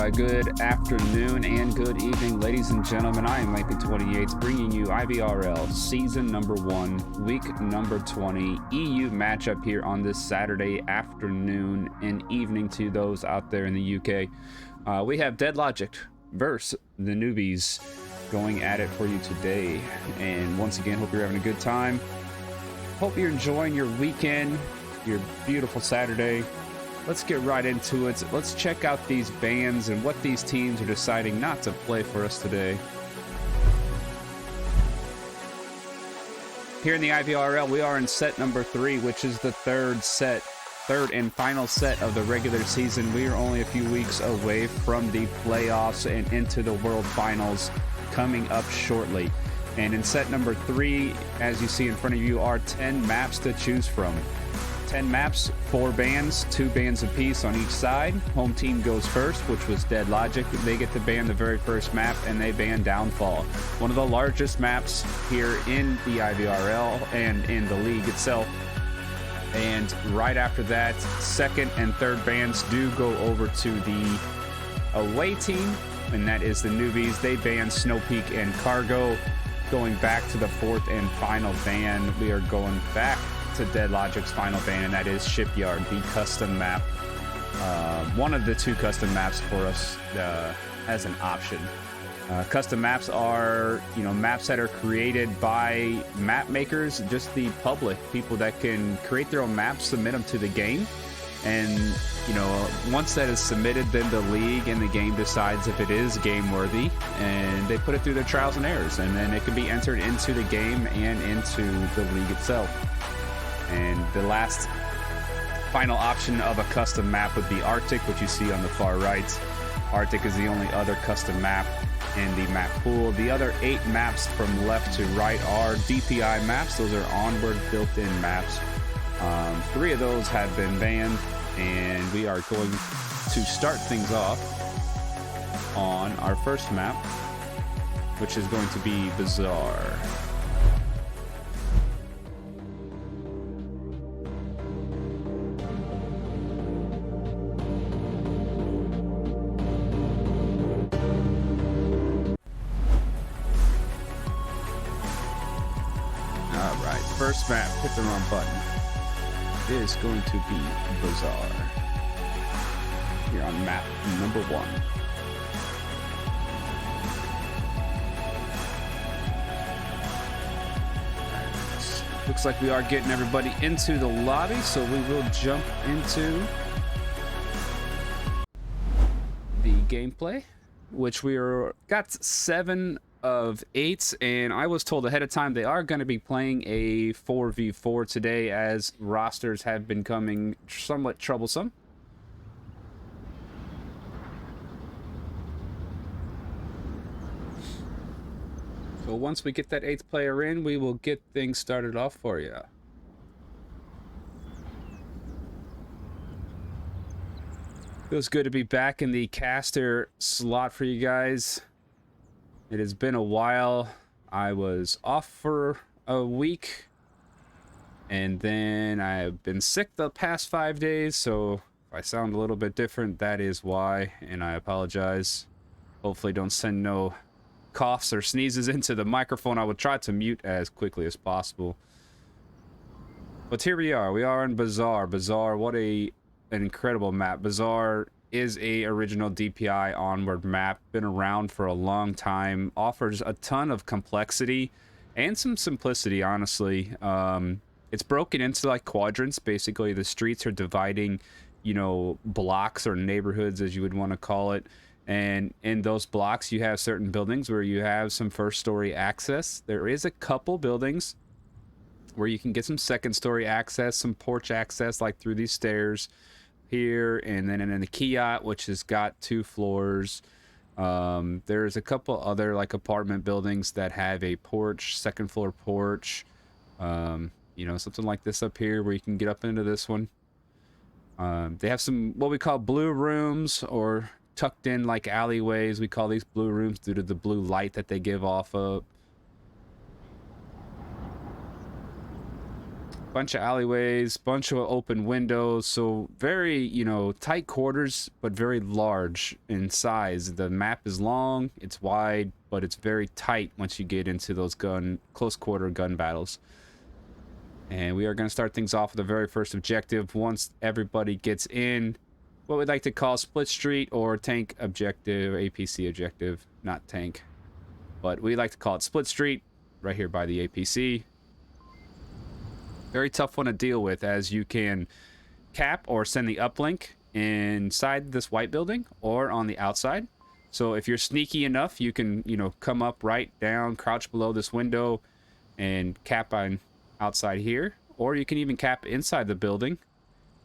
right, good afternoon and good evening, ladies and gentlemen. I am Lincoln28, bringing you IVRL Season number 1, Week number 20, EU matchup here on this Saturday afternoon and evening to those out there in the UK. We have Dead Logic versus the Newbies going at it for you today. And once again, hope you're having a good time. Hope you're enjoying your weekend, your beautiful Saturday. Let's get right into it. Let's check out these bans and what these teams are deciding not to play for us today. Here in the IVRL, we are in set number 3, which is the third and final set of the regular season. We are only a few weeks away from the playoffs and into the World Finals coming up shortly. And in set number 3, as you see in front of you, are 10 maps to choose from. 10 maps, 4 bans, 2 bans apiece on each side. Home team goes first, which was Dead Logic. They get to ban the very first map, and they ban Downfall, one of the largest maps here in the IVRL and in the league itself. And right after that, second and third bans do go over to the away team, and that is the Newbies. They ban Snow Peak and Cargo. Going back to the fourth and final ban, we are going back to Dead Logic's final ban, and that is Shipyard, the custom map. One of the 2 custom maps for us as an option. Custom maps are, maps that are created by map makers, just the public, people that can create their own maps, submit them to the game. And, once that is submitted, then the league and the game decides if it is game worthy, and they put it through their trials and errors, and then it can be entered into the game and into the league itself. And the last final option of a custom map would be Arctic, which you see on the far right. Arctic is the only other custom map in the map pool. The other 8 maps from left to right are DPI maps. Those are onward built-in maps. 3 of those have been banned, and we are going to start things off on our first map, which is going to be Bazaar. First map, hit the wrong button. It is going to be Bazaar. Here on map number 1. Looks like we are getting everybody into the lobby, so we will jump into the gameplay, which got 7 of 8, and I was told ahead of time they are going to be playing a 4v4 today, as rosters have been coming somewhat troublesome. So once we get that 8th player in, we will get things started off for you. Feels good to be back in the caster slot for you guys. It has been a while. I was off for a week, and then I've been sick the past 5 days, so if I sound a little bit different, that is why, and I apologize. Hopefully don't send no coughs or sneezes into the microphone. I will try to mute as quickly as possible. But here we are in Bazaar. Bazaar, what an incredible map. Bazaar is a original DPI onward map, been around for a long time, offers a ton of complexity and some simplicity, honestly. It's broken into like quadrants. Basically, the streets are dividing, blocks or neighborhoods, as you would want to call it. And in those blocks, you have certain buildings where you have some first story access. There is a couple buildings where you can get some second story access, some porch access, like through these stairs here, and then in the Kiat, which has got 2 floors. There's a couple other like apartment buildings that have a porch, second floor porch, something like this up here where you can get up into this one. They have some what we call blue rooms, or tucked in like alleyways. We call these blue rooms due to the blue light that they give off of. Bunch of alleyways, bunch of open windows, so very, you know, tight quarters, but very large in size. The map is long, it's wide, but it's very tight once you get into those close quarter gun battles. And we are going to start things off with the very first objective. Once everybody gets in, what we'd like to call split street or tank objective, APC objective, not tank. But we like to call it split street, right here by the APC. Very tough one to deal with, as you can cap or send the uplink inside this white building or on the outside. So if you're sneaky enough, you can, you know, come up right down, crouch below this window and cap on outside here. Or you can even cap inside the building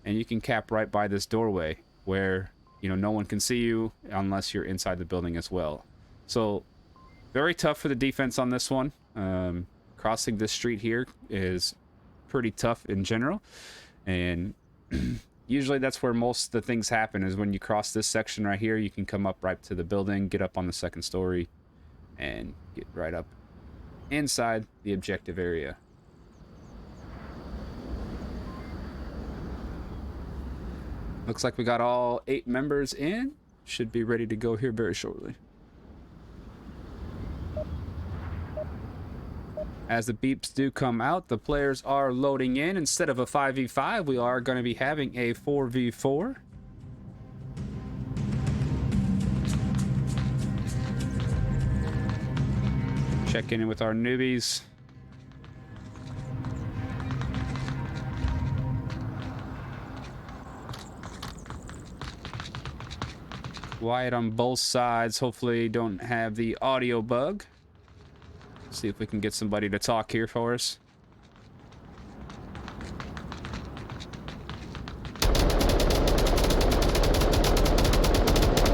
and you can cap right by this doorway where, you know, no one can see you unless you're inside the building as well. So very tough for the defense on this one. Crossing this street here is pretty tough in general, and usually that's where most of the things happen, is when you cross this section right here. You can come up right to the building, get up on the second story, and get right up inside the objective area. Looks like we got all 8 members in. Should be ready to go here very shortly. As the beeps do come out, the players are loading in. Instead of a 5v5, we are going to be having a 4v4. Checking in with our newbies. Quiet on both sides. Hopefully don't have the audio bug. See if we can get somebody to talk here for us.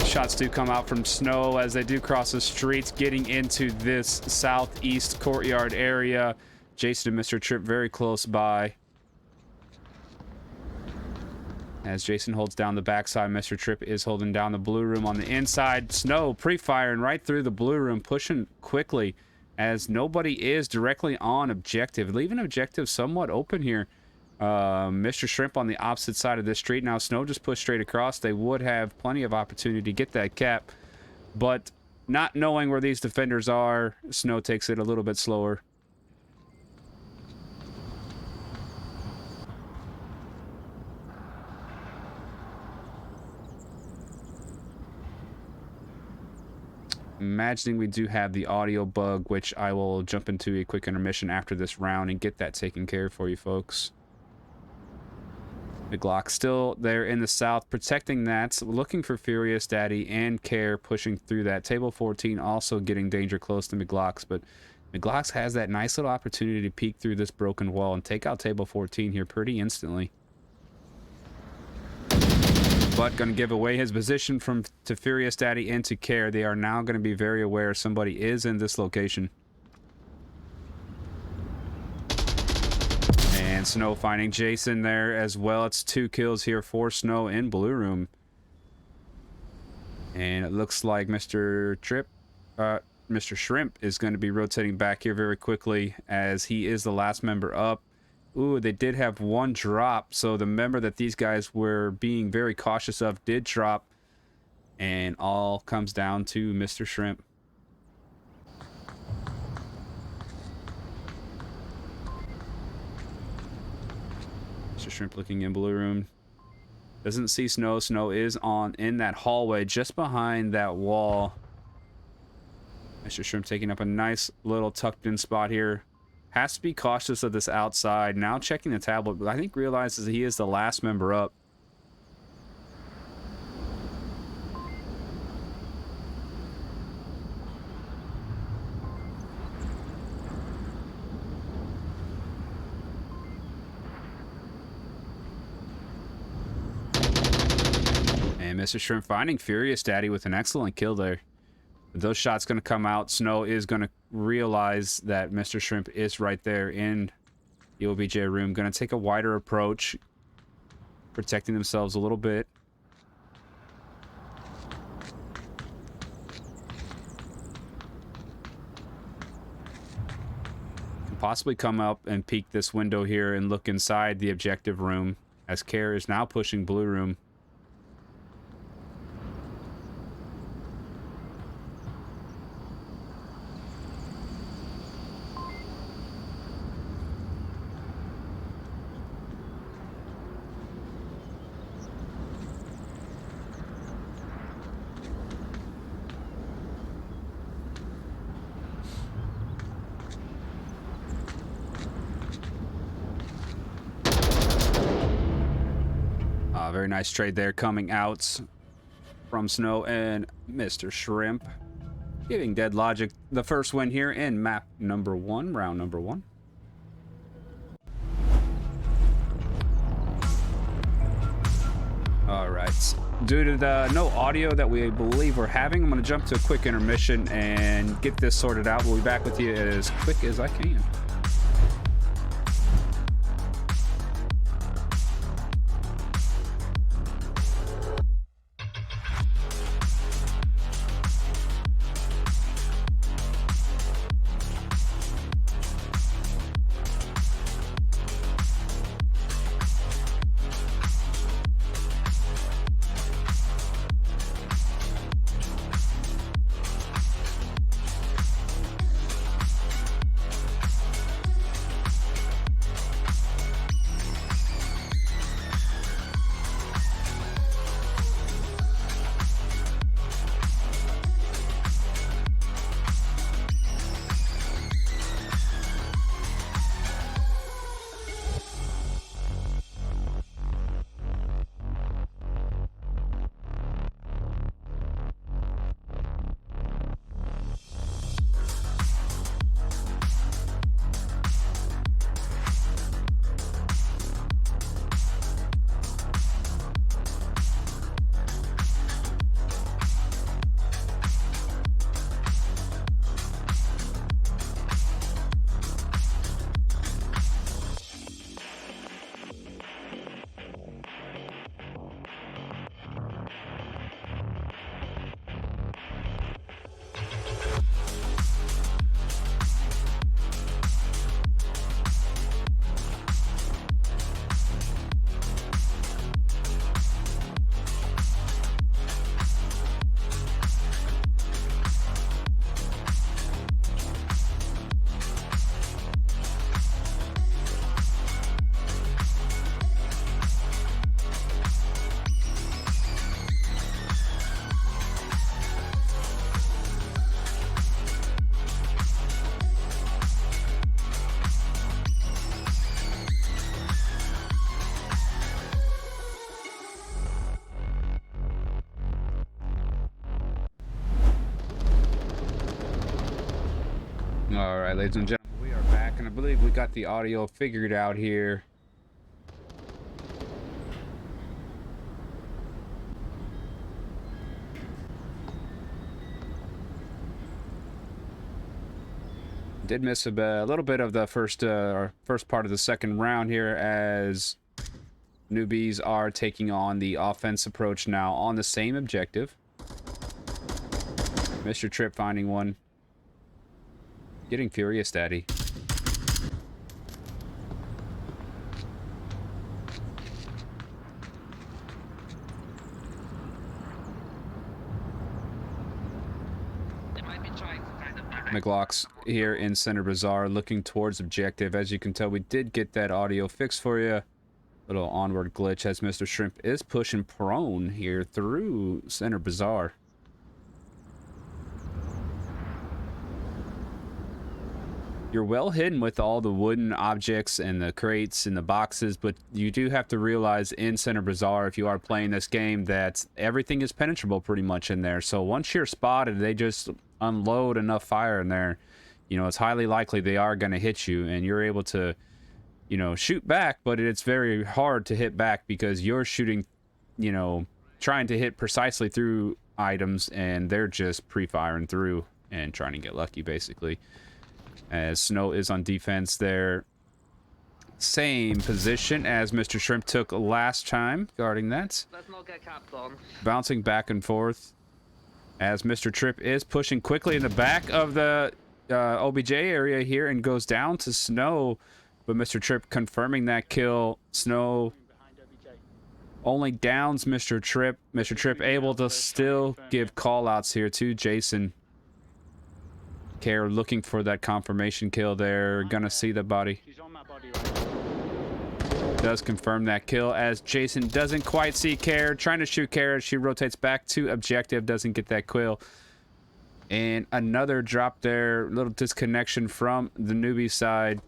Shots do come out from Snow as they do cross the streets, getting into this southeast courtyard area. Jason and Mr. Tripp very close by. As Jason holds down the backside, Mr. Tripp is holding down the blue room on the inside. Snow pre-firing right through the blue room, pushing quickly, as nobody is directly on objective, leaving objective somewhat open here. Mr. Shrimp on the opposite side of this street. Now Snow just pushed straight across. They would have plenty of opportunity to get that cap, but not knowing where these defenders are, Snow takes it a little bit slower. Imagining we do have the audio bug, which I will jump into a quick intermission after this round and get that taken care of for you folks. The Glock still there in the south, protecting that, looking for Furious Daddy and Care, pushing through that. Table 14 also getting danger close to McGlocks, but McGlocks has that nice little opportunity to peek through this broken wall and take out Table 14 here pretty instantly. But going to give away his position to Furious Daddy and to Care. They are now going to be very aware somebody is in this location. And Snow finding Jason there as well. It's 2 kills here for Snow in blue room. And it looks like Mr. Shrimp is going to be rotating back here very quickly, as he is the last member up. Ooh, they did have 1 drop, so the member that these guys were being very cautious of did drop, and all comes down to Mr. Shrimp. Mr. Shrimp looking in blue room. Doesn't see Snow. Snow is in that hallway just behind that wall. Mr. Shrimp taking up a nice little tucked in spot here. Has to be cautious of this outside. Now checking the tablet, but I think realizes he is the last member up. And Mr. Shrimp finding Furious Daddy with an excellent kill there. Those shots going to come out. Snow is going to realize that Mr. Shrimp is right there in the OBJ room. Going to take a wider approach, protecting themselves a little bit. possibly come up and peek this window here and look inside the objective room, as Care is now pushing blue room. Very nice trade there coming out from Snow and Mr. Shrimp, giving Dead Logic the first win here in map number 1, round number 1. All right, due to the no audio that we believe we're having, I'm going to jump to a quick intermission and get this sorted out. We'll be back with you as quick as I can. All right, ladies and gentlemen, we are back, and I believe we got the audio figured out here. Did miss a little bit of the first part of the second round here, as Newbies are taking on the offense approach now on the same objective. Mr. Trip finding one. Getting furious, Daddy. McLock's here in Center Bazaar looking towards objective. As you can tell, we did get that audio fixed for you. Little onward glitch as Mr. Shrimp is pushing prone here through Center Bazaar. You're well hidden with all the wooden objects and the crates and the boxes, but you do have to realize in Center Bazaar, if you are playing this game, that everything is penetrable pretty much in there. So once you're spotted, they just unload enough fire in there. You know, it's highly likely they are going to hit you, and you're able to, you know, shoot back, but it's very hard to hit back because you're shooting, you know, trying to hit precisely through items, and they're just pre-firing through and trying to get lucky, basically. As Snow is on defense there. Same position as Mr. Shrimp took last time, guarding that. Let's not get capped on. Bouncing back and forth as Mr. Trip is pushing quickly in the back of the OBJ area here and goes down to Snow, but Mr. Tripp confirming that kill. Snow only downs Mr. Tripp. Mr. Tripp able to still give call-outs here to Jason. Care looking for that confirmation kill there. Gonna see the body. Does confirm that kill as Jason doesn't quite see Care. Trying to shoot Care as she rotates back to objective. Doesn't get that kill. And another drop there. Little disconnection from the Newbie side.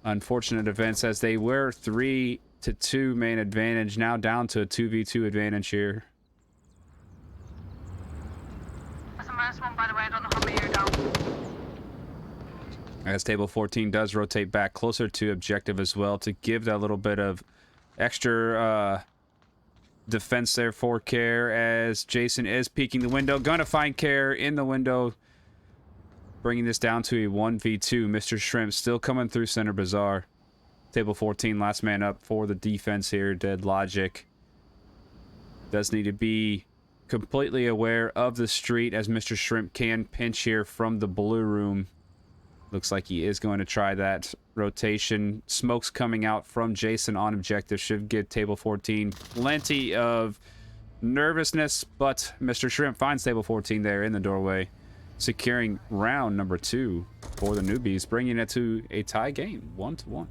Unfortunate events as they were 3-2 main advantage. Now down to a 2v2 advantage here. That's a minus one, by the way. I don't know how many you're down. As table 14 does rotate back closer to objective as well to give that little bit of extra defense there for Care as Jason is peeking the window. Gonna find Care in the window. Bringing this down to a 1v2. Mr. Shrimp still coming through Center Bazaar. Table 14, last man up for the defense here. Dead Logic. Does need to be completely aware of the street as Mr. Shrimp can pinch here from the blue room. Looks like he is going to try that rotation. Smoke's coming out from Jason on objective. Should give table 14 plenty of nervousness, but Mr. Shrimp finds table 14 there in the doorway, securing round number 2 for the Newbies, bringing it to a tie game, 1-1.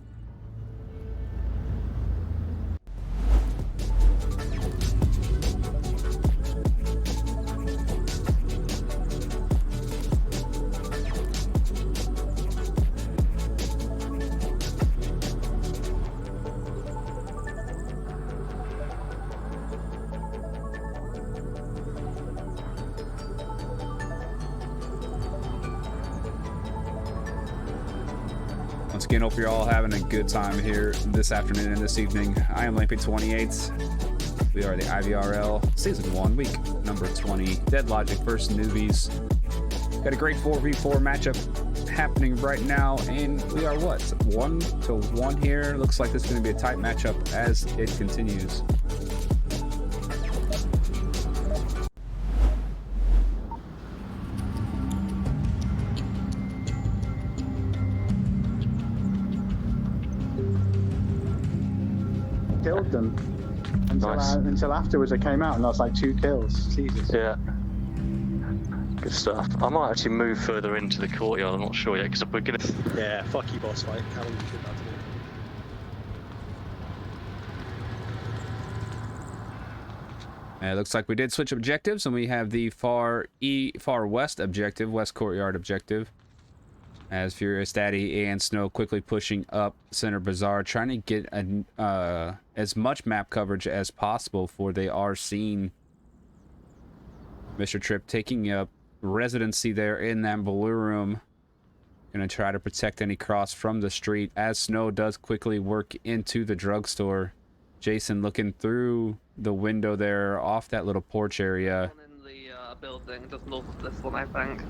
Once again, hope you're all having a good time here this afternoon and this evening. I am Lampy28. We are the IVRL Season 1, Week number 20. Dead Logic versus Newbies. Got a great 4v4 matchup happening right now, and we are, what, 1-1 here? Looks like this is going to be a tight matchup as it continues. Killed them until afterwards. I came out and I was like 2 kills. Jesus. Yeah. Good stuff. I might actually move further into the courtyard. I'm not sure yet because we're gonna. Yeah, fuck you, boss fight. How long do you think that to It looks like we did switch objectives, and we have the far west objective, west courtyard objective. As Furious Daddy and Snow quickly pushing up Center Bazaar, trying to get as much map coverage as possible, for they are seeing Mr. Tripp taking up residency there in that blue room. Gonna try to protect any cross from the street as Snow does quickly work into the drugstore. Jason looking through the window there off that little porch area. One in the building, just north of this one, I think.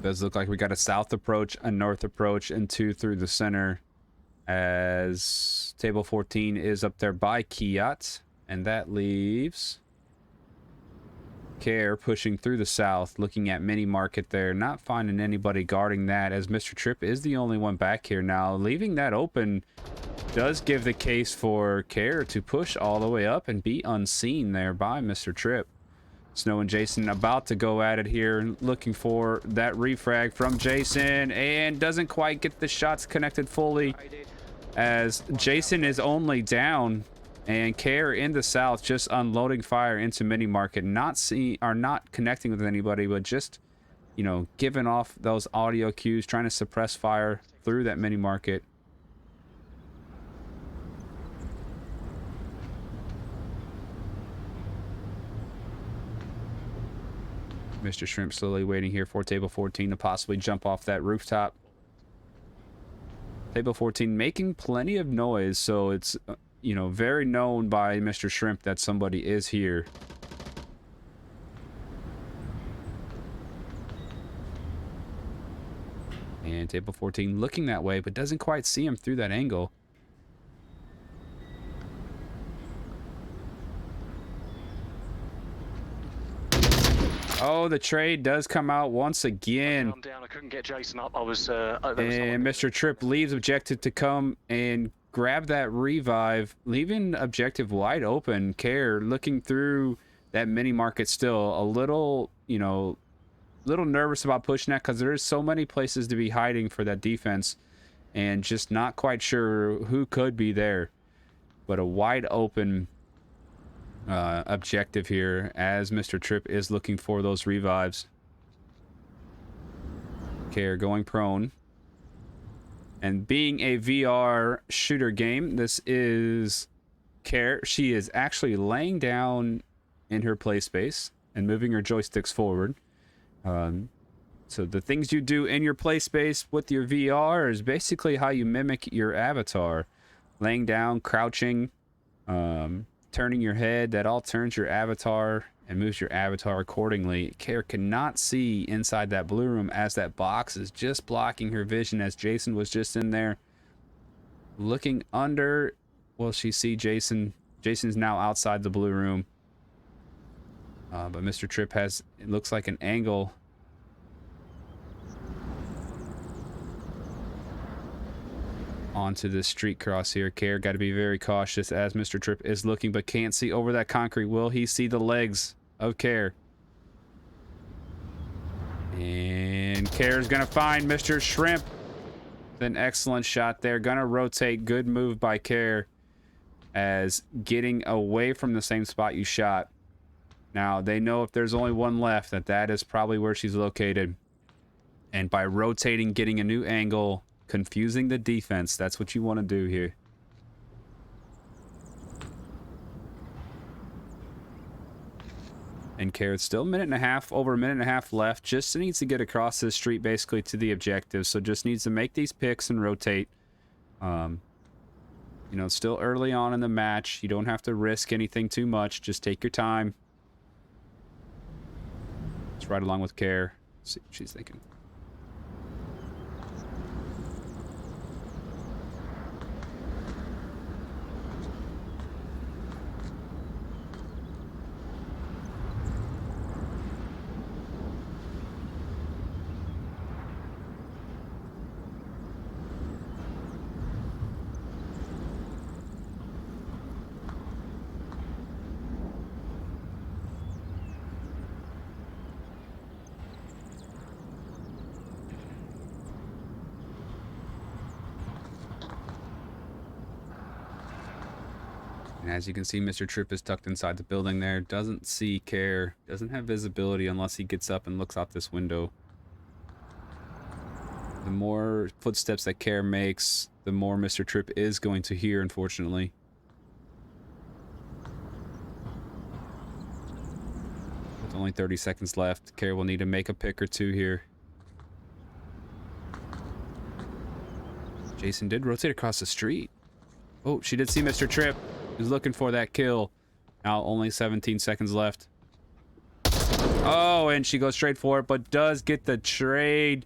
Does look like we got a south approach, a north approach, and 2 through the center, as table 14 is up there by Kiat, and that leaves Care pushing through the south, looking at Mini Market there, not finding anybody guarding that, as Mr. Tripp is the only one back here now. Leaving that open does give the case for Care to push all the way up and be unseen there by Mr. Tripp. Snow and Jason about to go at it here, looking for that refrag from Jason, and doesn't quite get the shots connected fully, as Jason is only down, and Care in the south just unloading fire into Mini Market, not connecting with anybody, but just, you know, giving off those audio cues, trying to suppress fire through that Mini Market. Mr. Shrimp slowly waiting here for table 14 to possibly jump off that rooftop. Table 14 making plenty of noise, so it's, you know, very known by Mr. Shrimp that somebody is here. And table 14 looking that way, but doesn't quite see him through that angle. Oh, the trade does come out once again. I'm down. I couldn't get Jason up. I was. And Mr. Tripp leaves objective to come and grab that revive, leaving objective wide open. Care looking through that mini market still. A little, you know, little nervous about pushing that because there's so many places to be hiding for that defense and just not quite sure who could be there. But a wide open objective here as Mr. Tripp is looking for those revives. Care going prone. And being a VR shooter game, this is Care. She is actually laying down in her play space and moving her joysticks forward. So the things you do in your play space with your VR is basically how you mimic your avatar. Laying down, crouching, turning your head, that all turns your avatar and moves your avatar accordingly. Care cannot see inside that blue room as that box is just blocking her vision as Jason was just in there. Looking under, will she see Jason? Jason's now outside the blue room. But Mr. Tripp has, it looks like an angle onto the street cross here. Care got to be very cautious as Mr. Tripp is looking but can't see over that concrete. Will he see the legs of Care? And Care's gonna find Mr. Shrimp. An excellent shot there. Gonna rotate. Good move by Care as getting away from the same spot you shot. Now they know if there's only one left that is probably where she's located. And by rotating, getting a new angle, confusing the defense, that's what you want to do here. And Care, still a minute and a half, over a minute and a half left. Just needs to get across this street basically to the objective. So just needs to make these picks and rotate. You know, still early on in the match. You don't have to risk anything too much. Just take your time. Just ride along with Care. See what she's thinking. And as you can see, Mr. Tripp is tucked inside the building there. Doesn't see Care. Doesn't have visibility unless he gets up and looks out this window. The more footsteps that Care makes, the more Mr. Tripp is going to hear, unfortunately. With only 30 seconds left, Care will need to make a pick or two here. Jason did rotate across the street. Oh, she did see Mr. Tripp. He's looking for that kill. Now only 17 seconds left. Oh, and she goes straight for it, but does get the trade.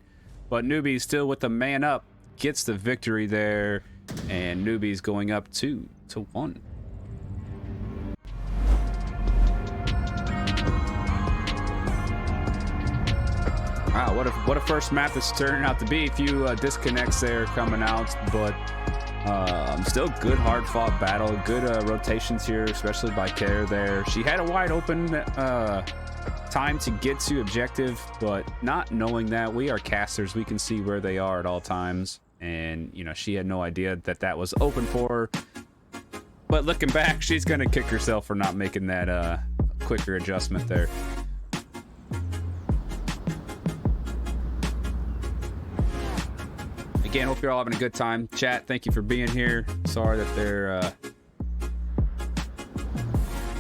But Newbies still with the man up. Gets the victory there. And Newbies going up 2-1. Wow, what a first map this turned out to be. A few disconnects there coming out, but still good hard-fought battle. Good rotations here, especially by Care there. She had a wide open time to get to objective, but not knowing that, we are casters. We can see where they are at all times, and you know, she had no idea that was open for her. But looking back, she's gonna kick herself for not making that quicker adjustment there. Again, hope you're all having a good time. Chat, thank you for being here. Sorry that there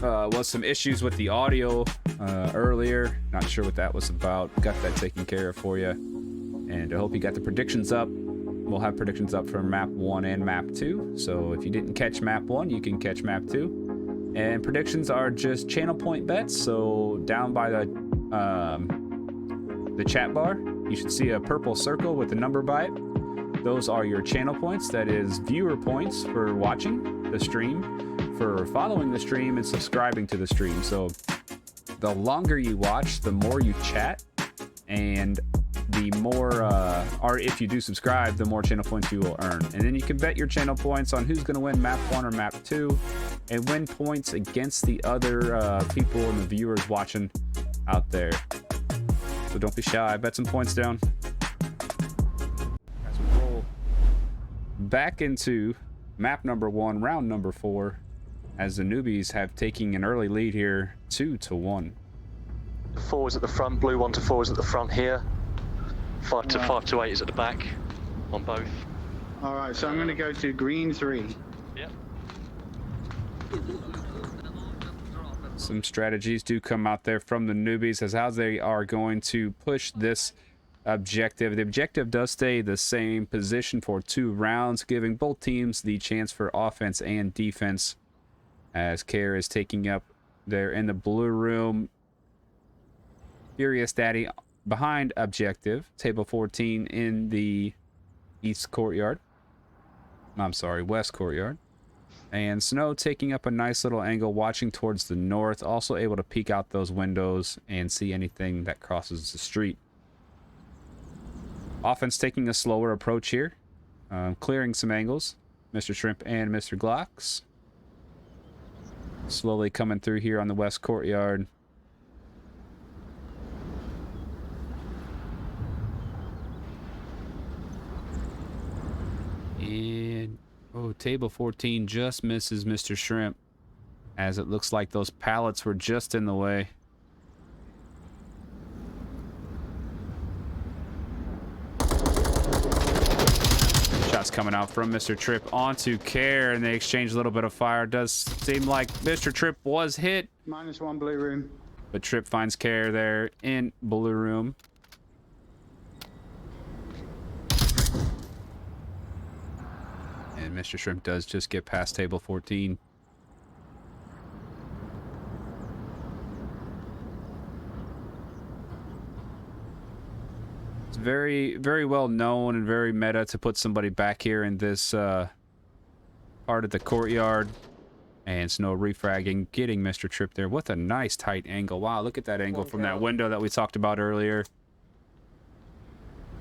was some issues with the audio earlier. Not sure what that was about. Got that taken care of for you. And I hope you got the predictions up. We'll have predictions up for map 1 and map 2. So if you didn't catch map 1, you can catch map 2. And predictions are just channel point bets. So down by the chat bar, you should see a purple circle with a number by it. Those are your channel points. That is viewer points for watching the stream, for following the stream, and subscribing to the stream. So the longer you watch, the more you chat, and the more, or if you do subscribe, the more channel points you will earn. And then you can bet your channel points on who's going to win map 1 or map 2, and win points against the other people and the viewers watching out there. So don't be shy. Bet some points down. As we roll back into map number 1, round number 4, as the newbies have taken an early lead here, 2-1. 4 is at the front, blue 1 to 4 is at the front here. 5 to 8 is at the back on both. All right, so I'm going to go to green 3. Yep. Some strategies do come out there from the newbies as how they are going to push this objective. The objective does stay the same position for 2 rounds, giving both teams the chance for offense and defense. As Care is taking up there in the blue room. Furious Daddy behind objective. Table 14 in the east courtyard. I'm sorry, west courtyard. And Snow taking up a nice little angle, watching towards the north. Also able to peek out those windows and see anything that crosses the street. Offense taking a slower approach here. Clearing some angles. Mr. Shrimp and Mr. Glocks. Slowly coming through here on the west courtyard. And, oh, table 14 just misses Mr. Shrimp, as it looks like those pallets were just in the way. Shots coming out from Mr. Tripp onto Care, and they exchange a little bit of fire. Does seem like Mr. Tripp was hit. -1 blue room. But Tripp finds Care there in blue room. And Mr. Shrimp does just get past table 14. It's very, very well known and very meta to put somebody back here in this part of the courtyard. And Snow refragging, getting Mr. Tripp there with a nice tight angle. Wow, look at that angle from that window that we talked about earlier.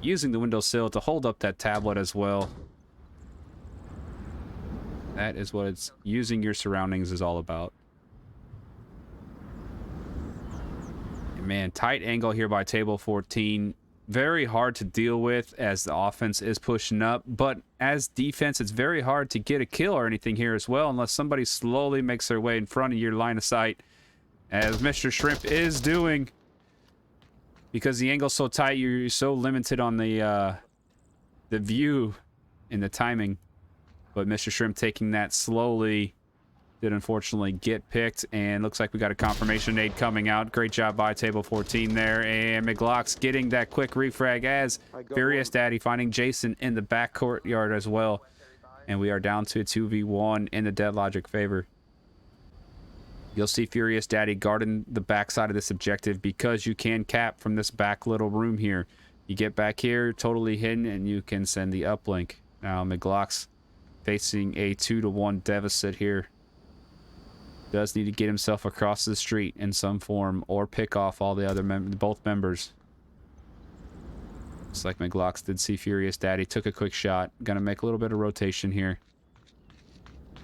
Using the windowsill to hold up that tablet as well. That is what it's using your surroundings is all about. And man, tight angle here by table 14. Very hard to deal with as the offense is pushing up. But as defense, it's very hard to get a kill or anything here as well, unless somebody slowly makes their way in front of your line of sight, as Mr. Shrimp is doing. Because the angle's so tight, you're so limited on the view and the timing. But Mr. Shrimp taking that slowly did unfortunately get picked, and looks like we got a confirmation nade coming out. Great job by table 14 there, and McGlock's getting that quick refrag as Furious Daddy finding Jason in the back courtyard as well. And we are down to a 2v1 in the Dead Logic favor. You'll see Furious Daddy guarding the backside of this objective because you can cap from this back little room here. You get back here, totally hidden, and you can send the uplink. Now McGlock's facing a 2-1 deficit here. Does need to get himself across the street in some form or pick off all the other both members. Looks like McGlock's did see Furious Daddy, took a quick shot. Gonna make a little bit of rotation here.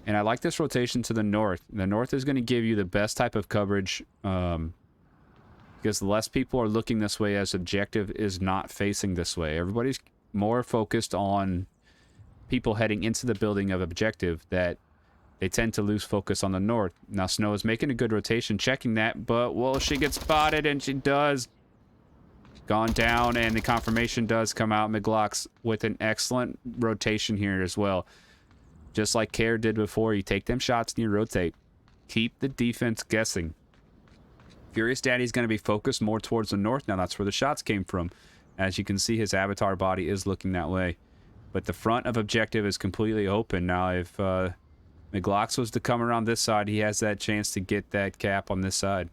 And I like this rotation to the north. The north is going to give you the best type of coverage because less people are looking this way as objective is not facing this way. Everybody's more focused on people heading into the building of objective, that they tend to lose focus on the north. Now Snow is making a good rotation, checking that, but well, she gets spotted, and she does. Gone down, and the confirmation does come out. McGlock's with an excellent rotation here as well. Just like Care did before, you take them shots and you rotate. Keep the defense guessing. Furious Daddy's going to be focused more towards the north now. That's where the shots came from. As you can see, his avatar body is looking that way. But the front of objective is completely open. Now, if McGlock's was to come around this side, he has that chance to get that cap on this side.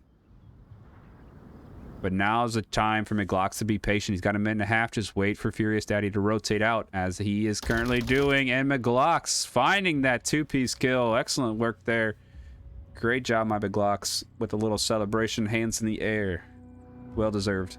But now's the time for McGlock's to be patient. He's got a minute and a half. Just wait for Furious Daddy to rotate out, as he is currently doing. And McGlock's finding that two-piece kill. Excellent work there Great job, my big locks, with a little celebration, hands in the air. Well deserved.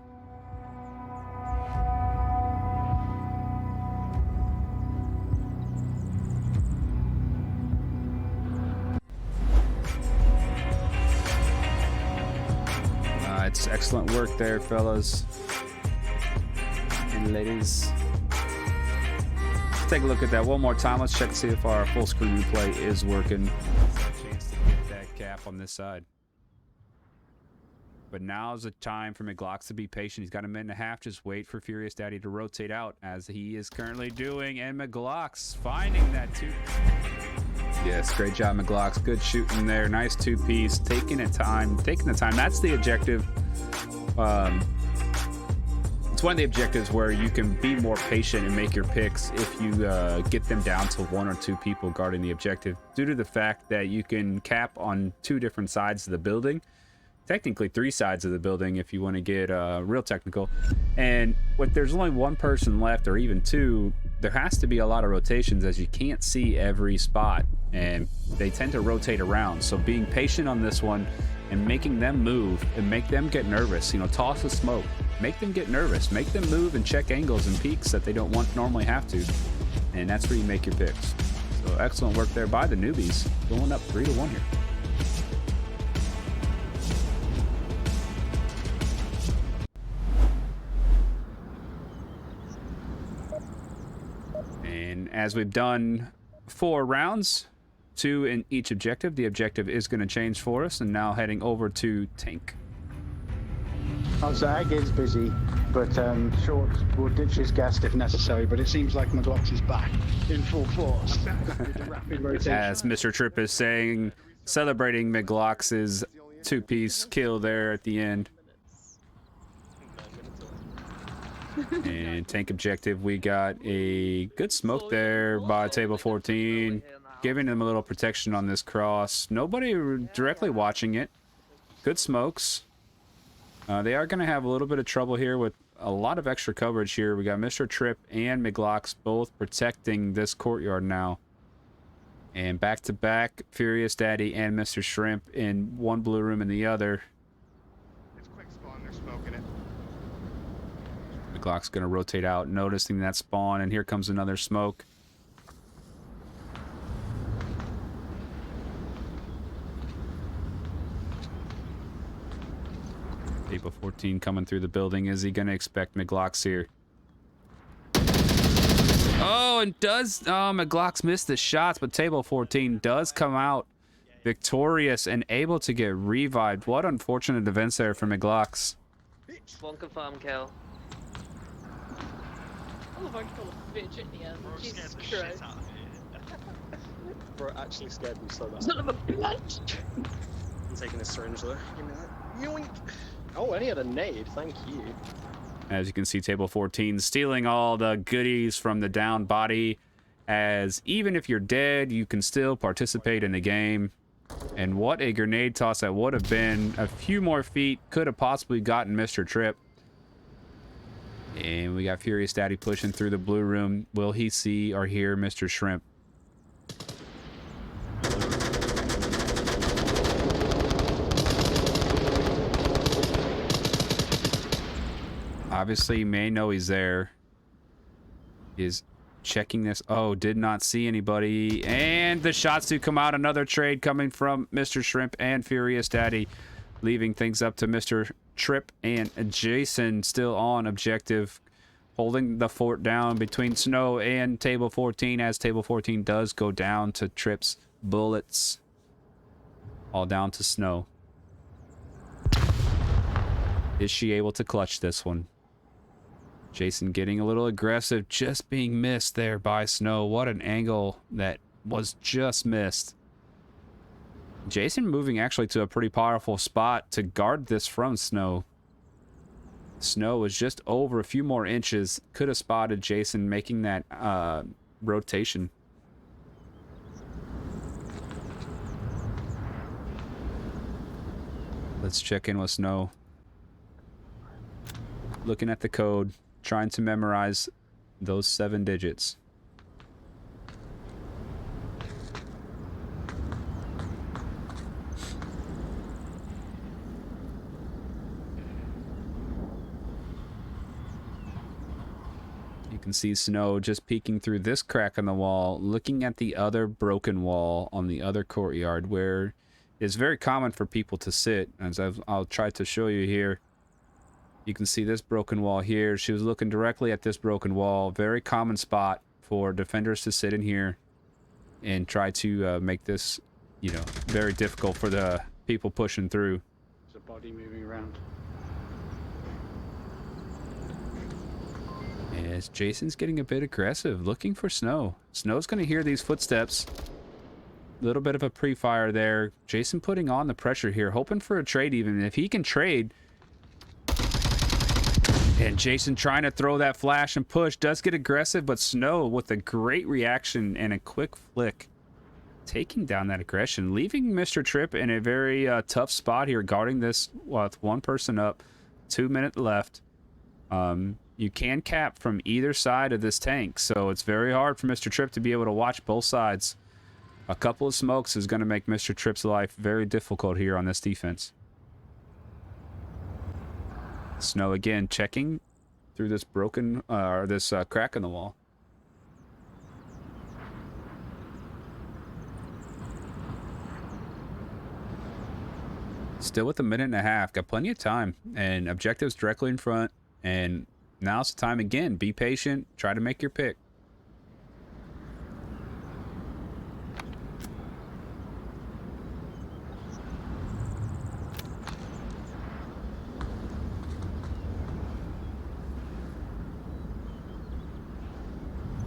It's excellent work there, fellas and ladies. Let's take a look at that one more time. Let's check to see if our full screen replay is working. Chance to get that cap on this side. But now's the time for McGlocks to be patient. He's got a minute and a half. Just wait for Furious Daddy to rotate out, as he is currently doing. And McGlocks finding that two. Yes, great job, McGlocks. Good shooting there. Nice two-piece. Taking the time. That's the objective. It's one of the objectives where you can be more patient and make your picks if you get them down to 1 or 2 people guarding the objective, due to the fact that you can cap on 2 different sides of the building. Technically 3 sides of the building if you want to get real technical. And if there's only 1 person left, or even 2, there has to be a lot of rotations, as you can't see every spot and they tend to rotate around. So being patient on this one and making them move and make them get nervous, you know, toss the smoke, make them get nervous, make them move and check angles and peaks that they don't normally have to, and that's where you make your picks. So excellent work there by the newbies, going up 3-1 here. And as we've done 4 rounds, 2 in each objective, the objective is going to change for us, and now heading over to Tank. Oh, so Egg is busy, but Short will ditch his guest if necessary, but it seems like McGlocks is back in full force. With the rapid rotation. As Mr. Tripp is saying, celebrating McGlocks' 2-piece kill there at the end. And Tank objective, we got a good smoke there by table 14, giving them a little protection on this cross. Nobody directly watching it. Good smokes. They are going to have a little bit of trouble here with a lot of extra coverage here. We got Mr. Tripp and McGlocks both protecting this courtyard now. And back to back, Furious Daddy and Mr. Shrimp in one blue room and the other. It's quick spawn, they're smoking it. McGlock's going to rotate out, noticing that spawn, and here comes another smoke. Table 14 coming through the building. Is he going to expect McGlocks here? Oh, and McGlocks missed the shots, but table 14 does come out victorious and able to get revived. What unfortunate events there for McGlocks. One confirmed kill. Oh, if I call a bitch at the end. Jesus Christ. Bro, it actually scared me so bad. Son of a bitch! I'm taking a syringe though. Give me that. Yoink! Oh, and he had a nade. Thank you. As you can see, table 14 stealing all the goodies from the down body, as even if you're dead, you can still participate in the game. And what a grenade toss that would have been. A few more feet could have possibly gotten Mr. Tripp. And we got Furious Daddy pushing through the blue room. Will he see or hear Mr. Shrimp? Obviously, you may know he's there. Is checking this. Oh, did not see anybody. And the shots do come out. Another trade coming from Mr. Shrimp and Furious Daddy, leaving things up to Mr. Tripp and Jason still on objective, holding the fort down between Snow and table 14, as table 14 does go down to Tripp's bullets. All down to Snow. Is she able to clutch this one? Jason getting a little aggressive, just being missed there by Snow. What an angle that was just missed. Jason moving actually to a pretty powerful spot to guard this from Snow. Snow was just over a few more inches. Could have spotted Jason making that rotation. Let's check in with Snow. Looking at the code, trying to memorize those 7 digits. can see Snow just peeking through this crack in the wall, looking at the other broken wall on the other courtyard where it's very common for people to sit. As I'll try to show you here. You can see this broken wall here. She was looking directly at this broken wall. Very common spot for defenders to sit in here and try to make this, you know, very difficult for the people pushing through. There's a body moving around. As Jason's getting a bit aggressive, looking for Snow. Snow's going to hear these footsteps. A little bit of a pre-fire there. Jason putting on the pressure here, hoping for a trade even. If he can trade... And Jason trying to throw that flash and push. Does get aggressive, but Snow with a great reaction and a quick flick. Taking down that aggression. Leaving Mr. Tripp in a very tough spot here. Guarding this with one person up. 2 minutes left. You can cap from either side of this tank. So it's very hard for Mr. Tripp to be able to watch both sides. A couple of smokes is going to make Mr. Tripp's life very difficult here on this defense. Snow again checking through this broken crack in the wall. Still with a minute and a half, got plenty of time and objectives directly in front, and now's the time again. Be patient, try to make your pick.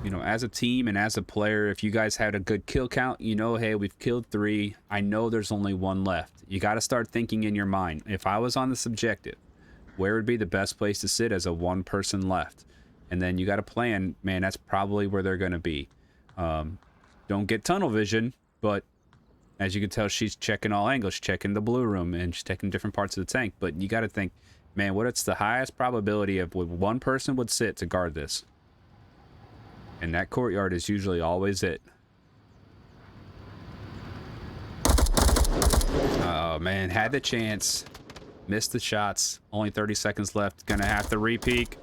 You know, as a team and as a player, if you guys had a good kill count, you know, hey, we've killed 3. I know there's only 1 left. You got to start thinking in your mind. If I was on this objective, where would be the best place to sit as a 1 person left? And then you got to plan, man, that's probably where they're going to be. Don't get tunnel vision, but as you can tell, she's checking all angles. She's checking the blue room and she's checking different parts of the tank. But you got to think, man, what's the highest probability of what 1 person would sit to guard this? And that courtyard is usually always it. Oh, man. Had the chance. Missed the shots. Only 30 seconds left. Gonna have to re-peek.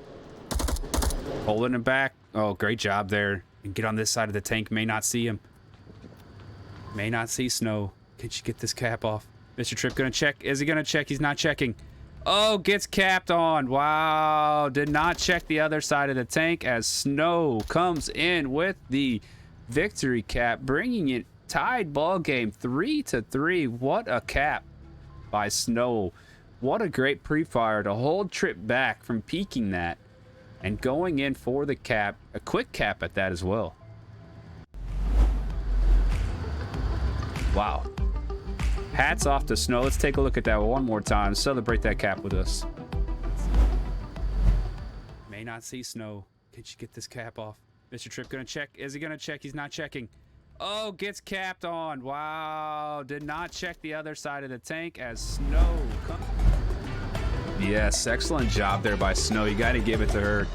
Holding him back. Oh, great job there. And get on this side of the tank. May not see him. May not see Snow. Can she get this cap off? Mr. Tripp gonna check. Is he gonna check? He's not checking. Oh, gets capped on. Wow. Did not check the other side of the tank as Snow comes in with the victory cap, bringing it tied ball game 3-3. What a cap by Snow. What a great pre-fire to hold Tripp back from peeking that and going in for the cap. A quick cap at that as well. Wow. Hats off to Snow. Let's take a look at that one more time. Celebrate that cap with us. May not see Snow. Can she get this cap off? Mr. Tripp gonna check. Is he gonna check? He's not checking. Oh, gets capped on. Wow. Did not check the other side of the tank as Snow comes. Yes, excellent job there by Snow. You got to give it to her.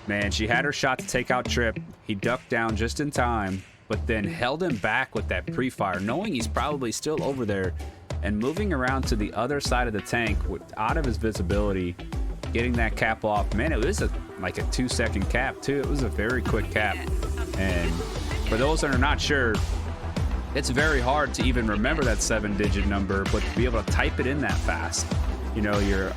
Man, she had her shot to take out Tripp. He ducked down just in time, but then held him back with that pre-fire, knowing he's probably still over there and moving around to the other side of the tank out of his visibility, getting that cap off. Man, it was like a 2-second cap too. It was a very quick cap. And for those that are not sure, it's very hard to even remember that 7-digit number, but to be able to type it in that fast. You know, your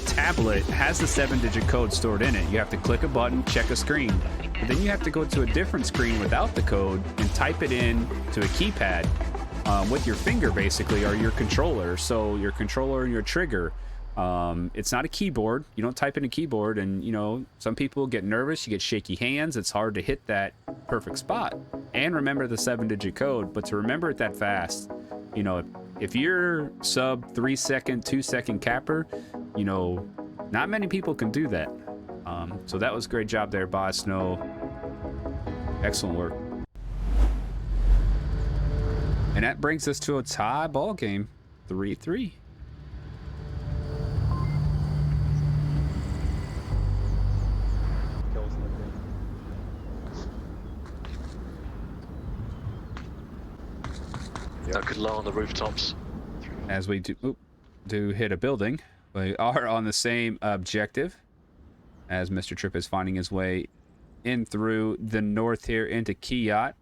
tablet has the 7-digit code stored in it. You have to click a button, check a screen. But then you have to go to a different screen without the code and type it in to a keypad with your finger, basically, or your controller. So your controller and your trigger. It's not a keyboard. You don't type in a keyboard, and you know, some people get nervous. You get shaky hands. It's hard to hit that perfect spot and remember the 7-digit code. But to remember it that fast, you know, if you're sub 3-second, 2-second capper, you know, not many people can do that. So that was a great job there by Snow. Excellent work. And that brings us to a tie ball game, 3-3. That could low on the rooftops. As we do hit a building, we are on the same objective as Mr. Tripp is finding his way in through the north here into Kiyat.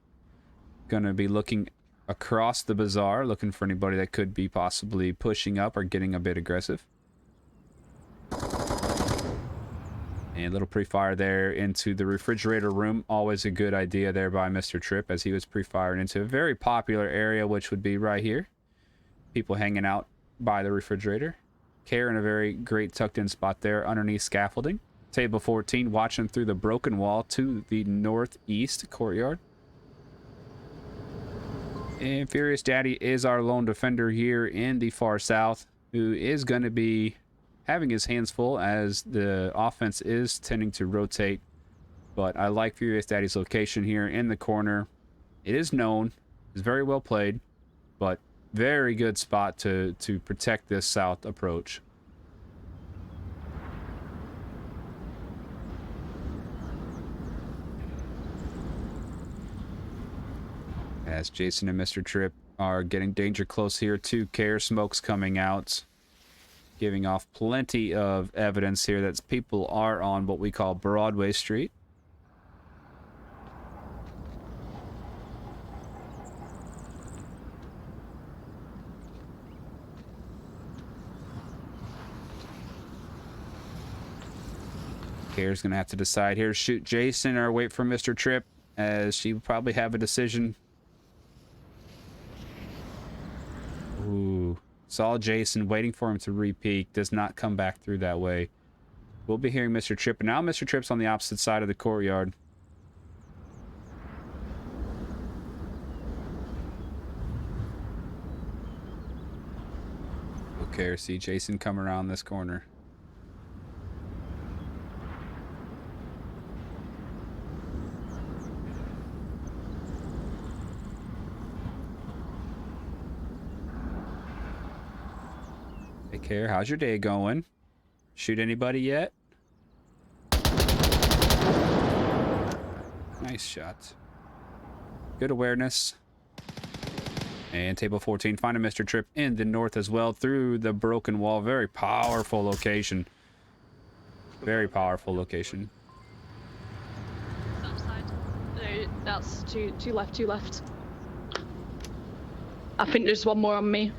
Gonna be looking across the bazaar, looking for anybody that could be possibly pushing up or getting a bit aggressive. And a little pre-fire there into the refrigerator room. Always a good idea there by Mr. Tripp, as he was pre-firing into a very popular area, which would be right here. People hanging out by the refrigerator. Care in a very great tucked in spot there underneath scaffolding. Table 14 watching through the broken wall to the northeast courtyard. And Furious Daddy is our lone defender here in the far south, who is going to be having his hands full as the offense is tending to rotate. But I like Furious Daddy's location here in the corner. It is known, it's very well played, but very good spot to protect this south approach. As Jason and Mr. Tripp are getting danger close here too. Care smokes coming out, giving off plenty of evidence here that people are on what we call Broadway Street. Care's gonna have to decide here, shoot Jason or wait for Mr. Tripp, as she will probably have a decision. Ooh, saw Jason, waiting for him to re-peek, does not come back through that way. We'll be hearing Mr. Tripp, and now Mr. Tripp's on the opposite side of the courtyard. Okay, see Jason come around this corner. Hey, Care, how's your day going? Shoot anybody yet? Nice shot. Good awareness. And table 14, finding Mr. Tripp in the north as well through the broken wall. Very powerful location. Very powerful location. Outside. No, that's two left. I think there's one more on me.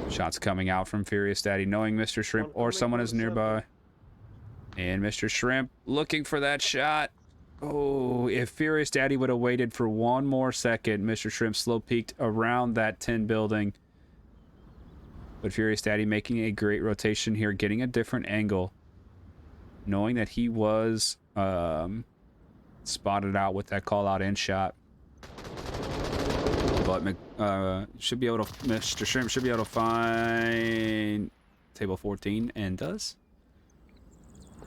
Shots coming out from Furious Daddy, knowing Mr. Shrimp or someone is nearby. And Mr. Shrimp looking for that shot. Oh, if Furious Daddy would have waited for one more second, Mr. Shrimp slow peeked around that tin building. But Furious Daddy making a great rotation here, getting a different angle, knowing that he was spotted out with that call out end shot. But should be able to, Mr. Shrimp should be able to find table 14, and does.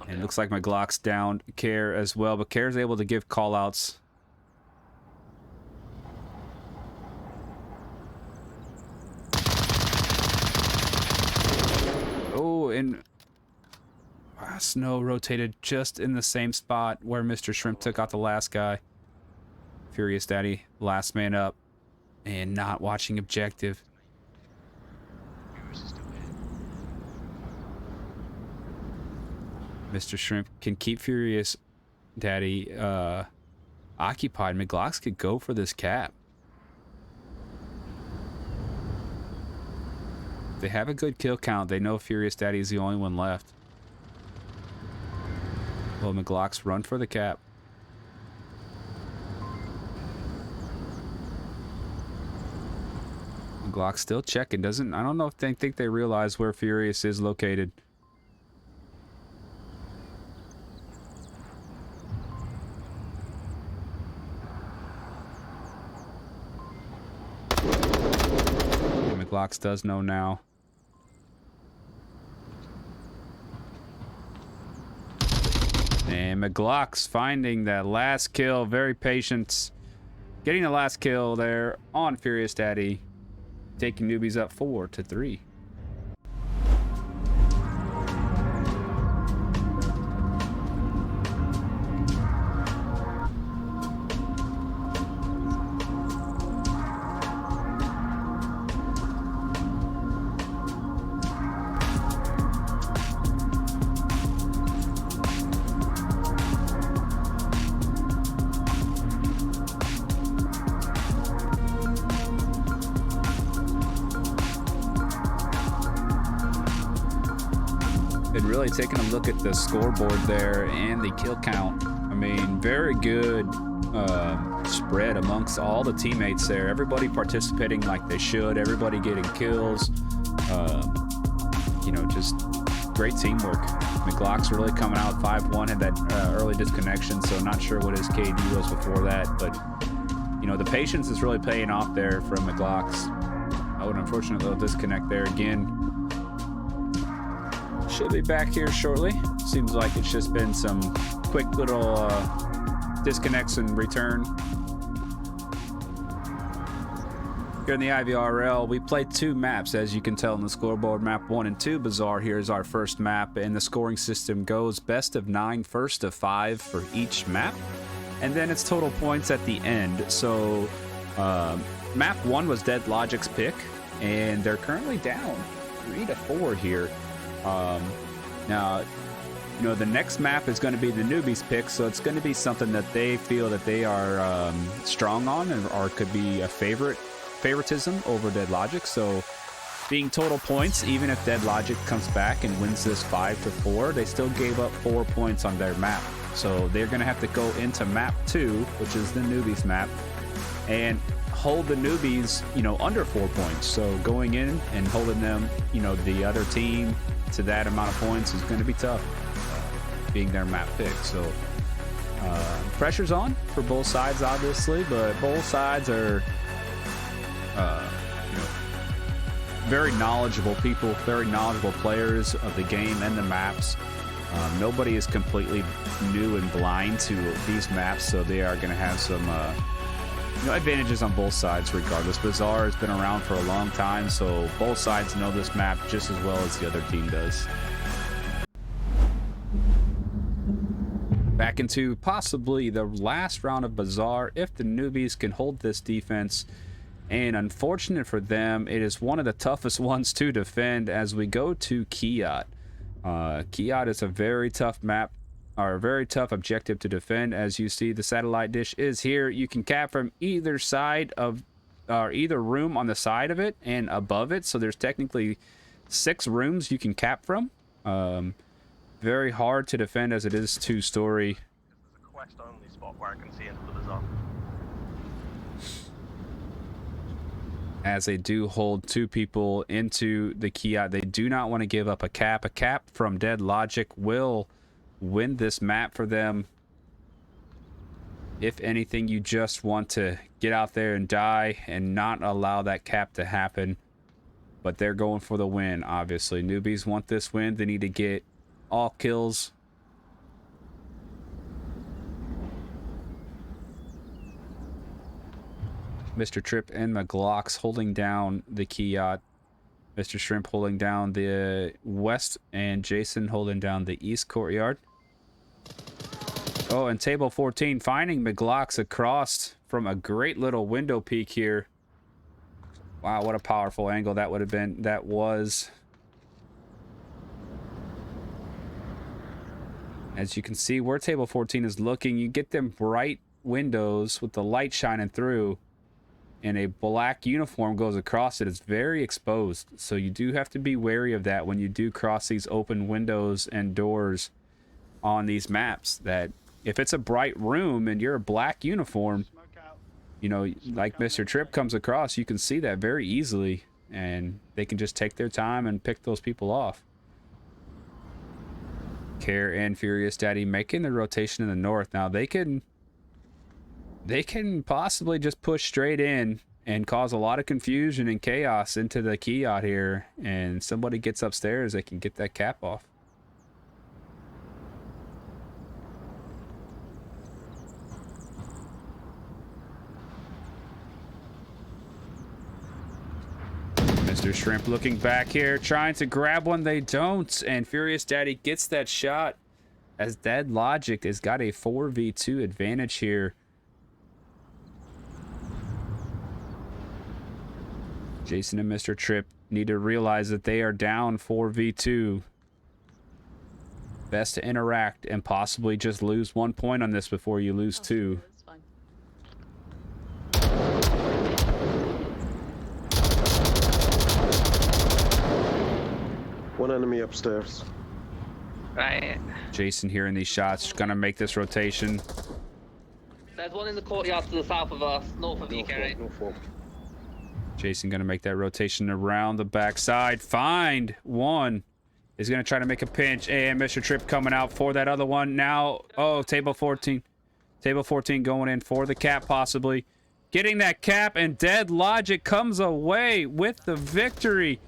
And it looks like my Glock's down Care as well, but Care's able to give call-outs. Oh, and Snow rotated just in the same spot where Mr. Shrimp took out the last guy. Furious Daddy, last man up, and not watching objective. Mr. Shrimp can keep Furious Daddy occupied. McGlocks could go for this cap. They have a good kill count. They know Furious Daddy is the only one left. Will McGlocks run for the cap? McGlock's still checking. I don't know if they think they realize where Furious is located. McGlocks does know now. And McGlocks finding that last kill. Very patient. Getting the last kill there on Furious Daddy. Taking Newbies up 4-3. really taking a look at the scoreboard there and the kill count, I mean, very good spread amongst all the teammates there. Everybody participating like they should. Everybody getting kills. You know, just great teamwork. McGlock's really coming out 5-1, had that early disconnection, so not sure what his KD was before that, but you know, the patience is really paying off there from McGlock's. Oh, an unfortunate little disconnect there again. Should be back here shortly. Seems like it's just been some quick little disconnects and return. Here in the IVRL, we played 2 maps, as you can tell in the scoreboard. Map 1 and 2, Bazaar, here is our first map, and the scoring system goes best of 9, first of 5 for each map, and then it's total points at the end. So map 1 was Dead Logic's pick, and they're currently down 3-4 here. Now, you know, the next map is going to be the Newbies pick, so it's going to be something that they feel that they are strong on, or could be a favoritism over Dead Logic. So being total points, even if Dead Logic comes back and wins this 5-4, they still gave up 4 points on their map. So they're going to have to go into map 2, which is the Newbies map, and hold the Newbies, you know, under 4 points. So going in and holding them, you know, the other team to that amount of points is going to be tough, being their map pick. So pressure's on for both sides, obviously, but both sides are you know, very knowledgeable people, very knowledgeable players of the game and the maps. Nobody is completely new and blind to these maps, so they are going to have some you know, advantages on both sides regardless. Bazaar has been around for a long time, so both sides know this map just as well as the other team does. Back into possibly the last round of Bazaar if the Newbies can hold this defense. And unfortunate for them, it is one of the toughest ones to defend as we go to Kiat. Kiat is a very tough map, or a very tough objective to defend. As you see, the satellite dish is here. You can cap from either side of, or either room on the side of it and above it. So there's technically 6 rooms you can cap from. Very hard to defend as it is 2-story. There's a quest only spot where I can see into the Bazaar. As they do hold 2 people into the Kiat, they do not want to give up a cap. A cap from Dead Logic will win this map for them. If anything, you just want to get out there and die and not allow that cap to happen. But they're going for the win, obviously. Newbies want this win. They need to get all kills. Mr. Tripp and McGlock's holding down the Kiat. Mr. Shrimp holding down the west, and Jason holding down the east courtyard. Oh, and table 14 finding McGlock's across from a great little window peek here. Wow, what a powerful angle that would have been. That was. As you can see, where table 14 is looking, you get them bright windows with the light shining through, and a black uniform goes across it. It's very exposed, so you do have to be wary of that when you do cross these open windows and doors on these maps. That if it's a bright room and you're a black uniform, you know, like Mr. Tripp comes across, you can see that very easily, and they can just take their time and pick those people off. Care and Furious Daddy making the rotation in the north. Now they can possibly just push straight in and cause a lot of confusion and chaos into the Kiat here, and somebody gets upstairs, they can get that cap off. Mr. Shrimp looking back here, trying to grab one, they don't, and Furious Daddy gets that shot as Dead Logic has got a 4v2 advantage here. Jason and Mr. Tripp need to realize that they are down 4v2. Best to interact and possibly just lose 1 point on this before you lose 2. That's fine. One enemy upstairs. Right. Jason hearing these shots, gonna make this rotation. There's one in the courtyard to the south of us, north of you, Kerry. No fault. Jason gonna make that rotation around the backside. Find one. Is gonna try to make a pinch. And Mr. Tripp coming out for that other one. Now, oh, table 14. Table 14 going in for the cap possibly. Getting that cap, and Dead Logic comes away with the victory.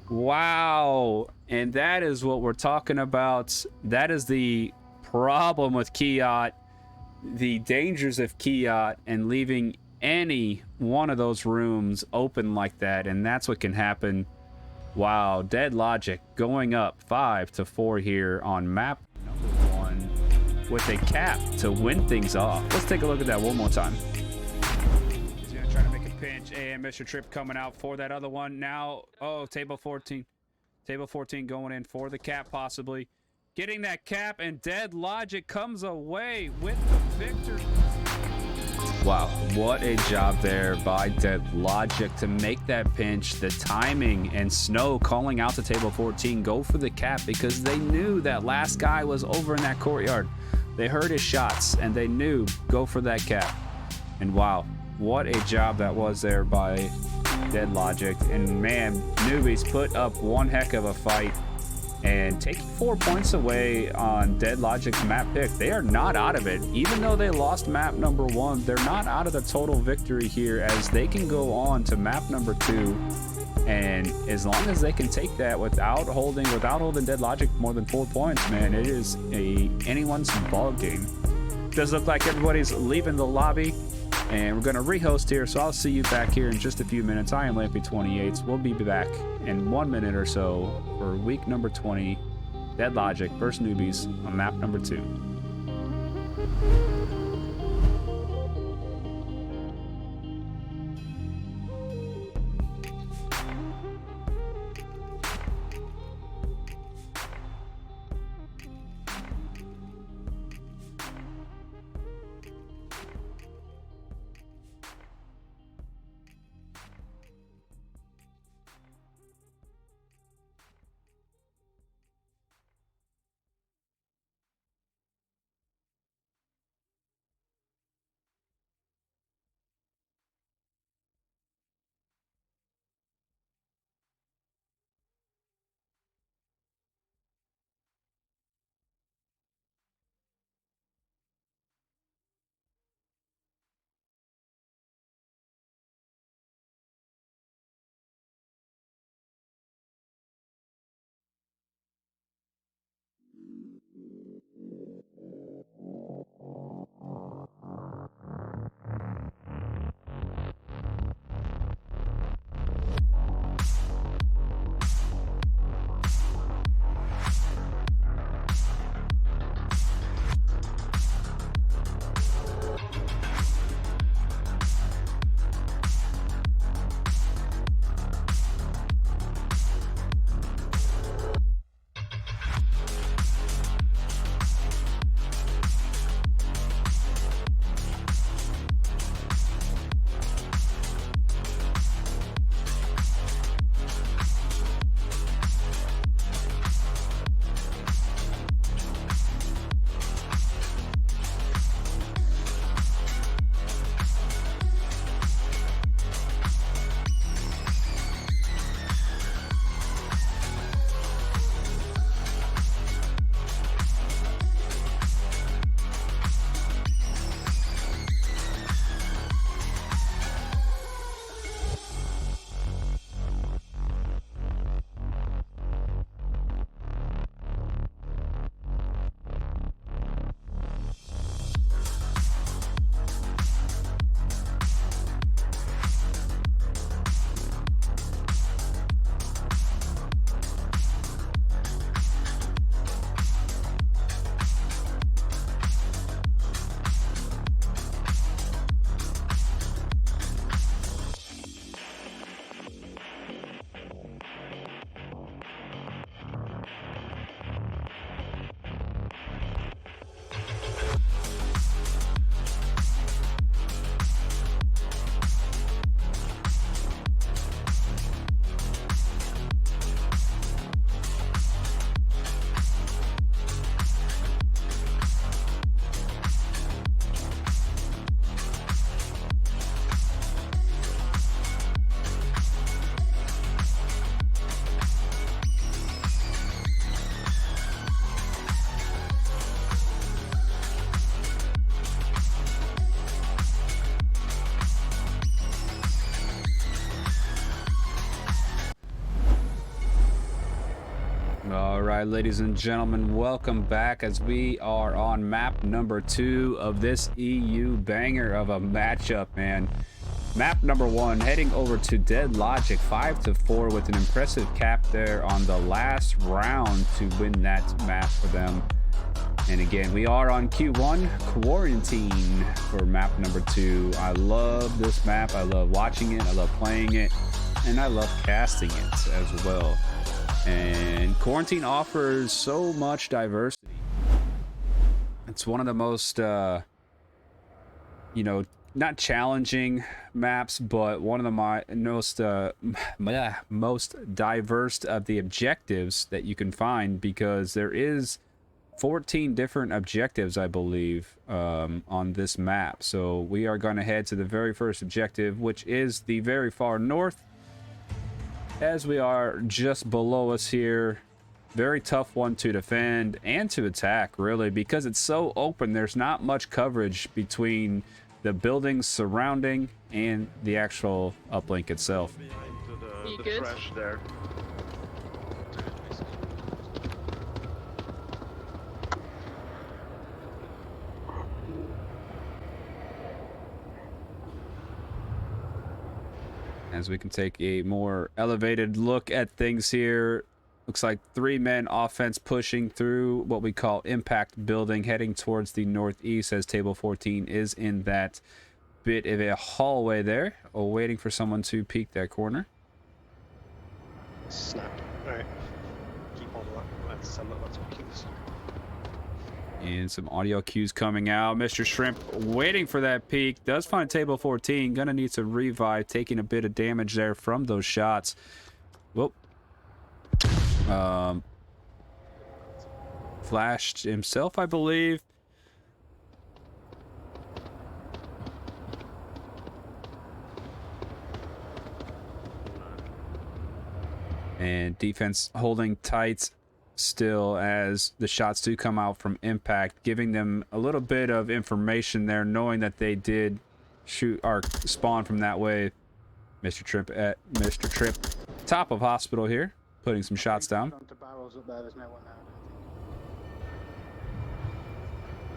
Wow. And that is what we're talking about. That is the problem with Kiat. The dangers of Kiat and leaving any one of those rooms open like that. And that's what can happen. Wow. Dead Logic going up 5-4 here on map number 1 with a cap to win things off. Let's take a look at that one more time. He's going to try to make a pinch. And Mr. Tripp coming out for that other one. Now, oh, table 14. Table 14 going in for the cap possibly. Getting that cap, and Dead Logic comes away with the victory. Wow, what a job there by Dead Logic to make that pinch. The timing, and Snow calling out to table 14, go for the cap, because they knew that last guy was over in that courtyard. They heard his shots, and they knew, go for that cap. And wow, what a job that was there by Dead Logic. And man, Newbies put up one heck of a fight. And taking 4 points away on Dead Logic's map pick. They are not out of it. Even though they lost map number 1, they're not out of the total victory here, as they can go on to map number 2. And as long as they can take that without holding Dead Logic more than 4 points, man, it is anyone's ball game. Does look like everybody's leaving the lobby. And we're going to rehost here, so I'll see you back here in just a few minutes. I am Lampy28. We'll be back in 1 minute or so for week number 20. Dead Logic versus Newbies on map number 2. right, ladies and gentlemen, welcome back as we are on map number 2 of this EU banger of a matchup, man. Map number 1, heading over to Dead Logic 5-4 with an impressive cap there on the last round to win that map for them. And again, we are on Q1 Quarantine for map number 2. I love this map. I love watching it. I love playing it. And I love casting it as well. And Quarantine offers so much diversity. It's one of the most, you know, not challenging maps, but one of the most diverse of the objectives that you can find, because there is 14 different objectives, I believe, on this map. So we are going to head to the very first objective, which is the very far north, as we are just below us here. Very tough one to defend and to attack, really, because it's so open. There's not much coverage between the buildings surrounding and the actual uplink itself. You good? Trash there. As we can take a more elevated look at things here, looks like 3-man offense pushing through what we call impact building, heading towards the northeast, as table 14 is in that bit of a hallway there, waiting for someone to peek that corner. Snapped. Alright. Keep on that. Let's send that to cues. And some audio cues coming out. Mr. Shrimp waiting for that peek. Does find table 14. Gonna need to revive, taking a bit of damage there from those shots. Whoop. Flashed himself, I believe. And defense holding tight still as the shots do come out from impact, giving them a little bit of information there, knowing that they did shoot or spawn from that way. Mr. Trip, top of hospital here, putting some shots down. Front barrels up there. There's no one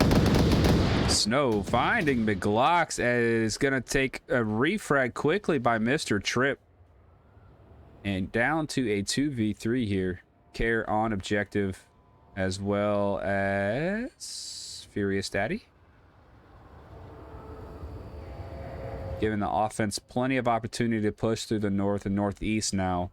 there. Snow finding McGlocks, and is gonna take a refrag quickly by Mr. Trip, and down to a 2v3 here. Care on objective, as well as Furious Daddy, giving the offense plenty of opportunity to push through the north and northeast now.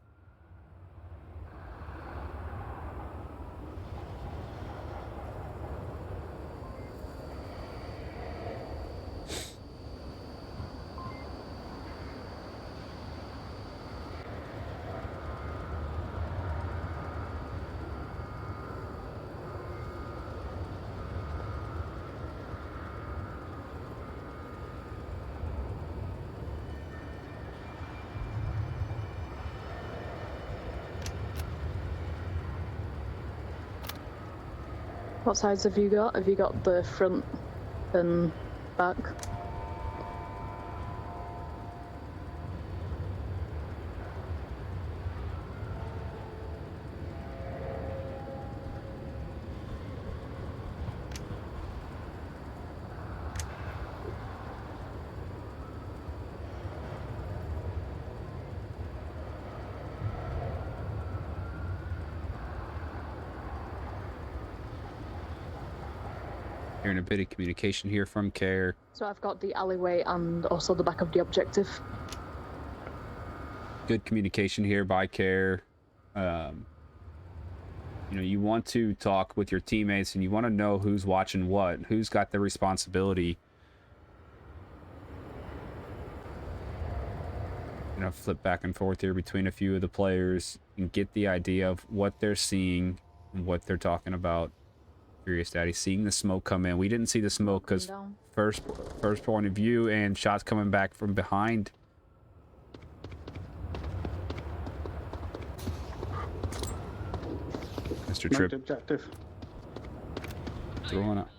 What sides have you got? Have you got the front and back? Hearing a bit of communication here from Care. So I've got the alleyway and also the back of the objective. Good communication here by Care. You know, you want to talk with your teammates and you want to know who's watching what, who's got the responsibility. You know, flip back and forth here between a few of the players and get the idea of what they're seeing and what they're talking about. Furious Daddy seeing the smoke come in. We didn't see the smoke because first point of view, and shots coming back from behind. Mr. Trip Objective. throwing up.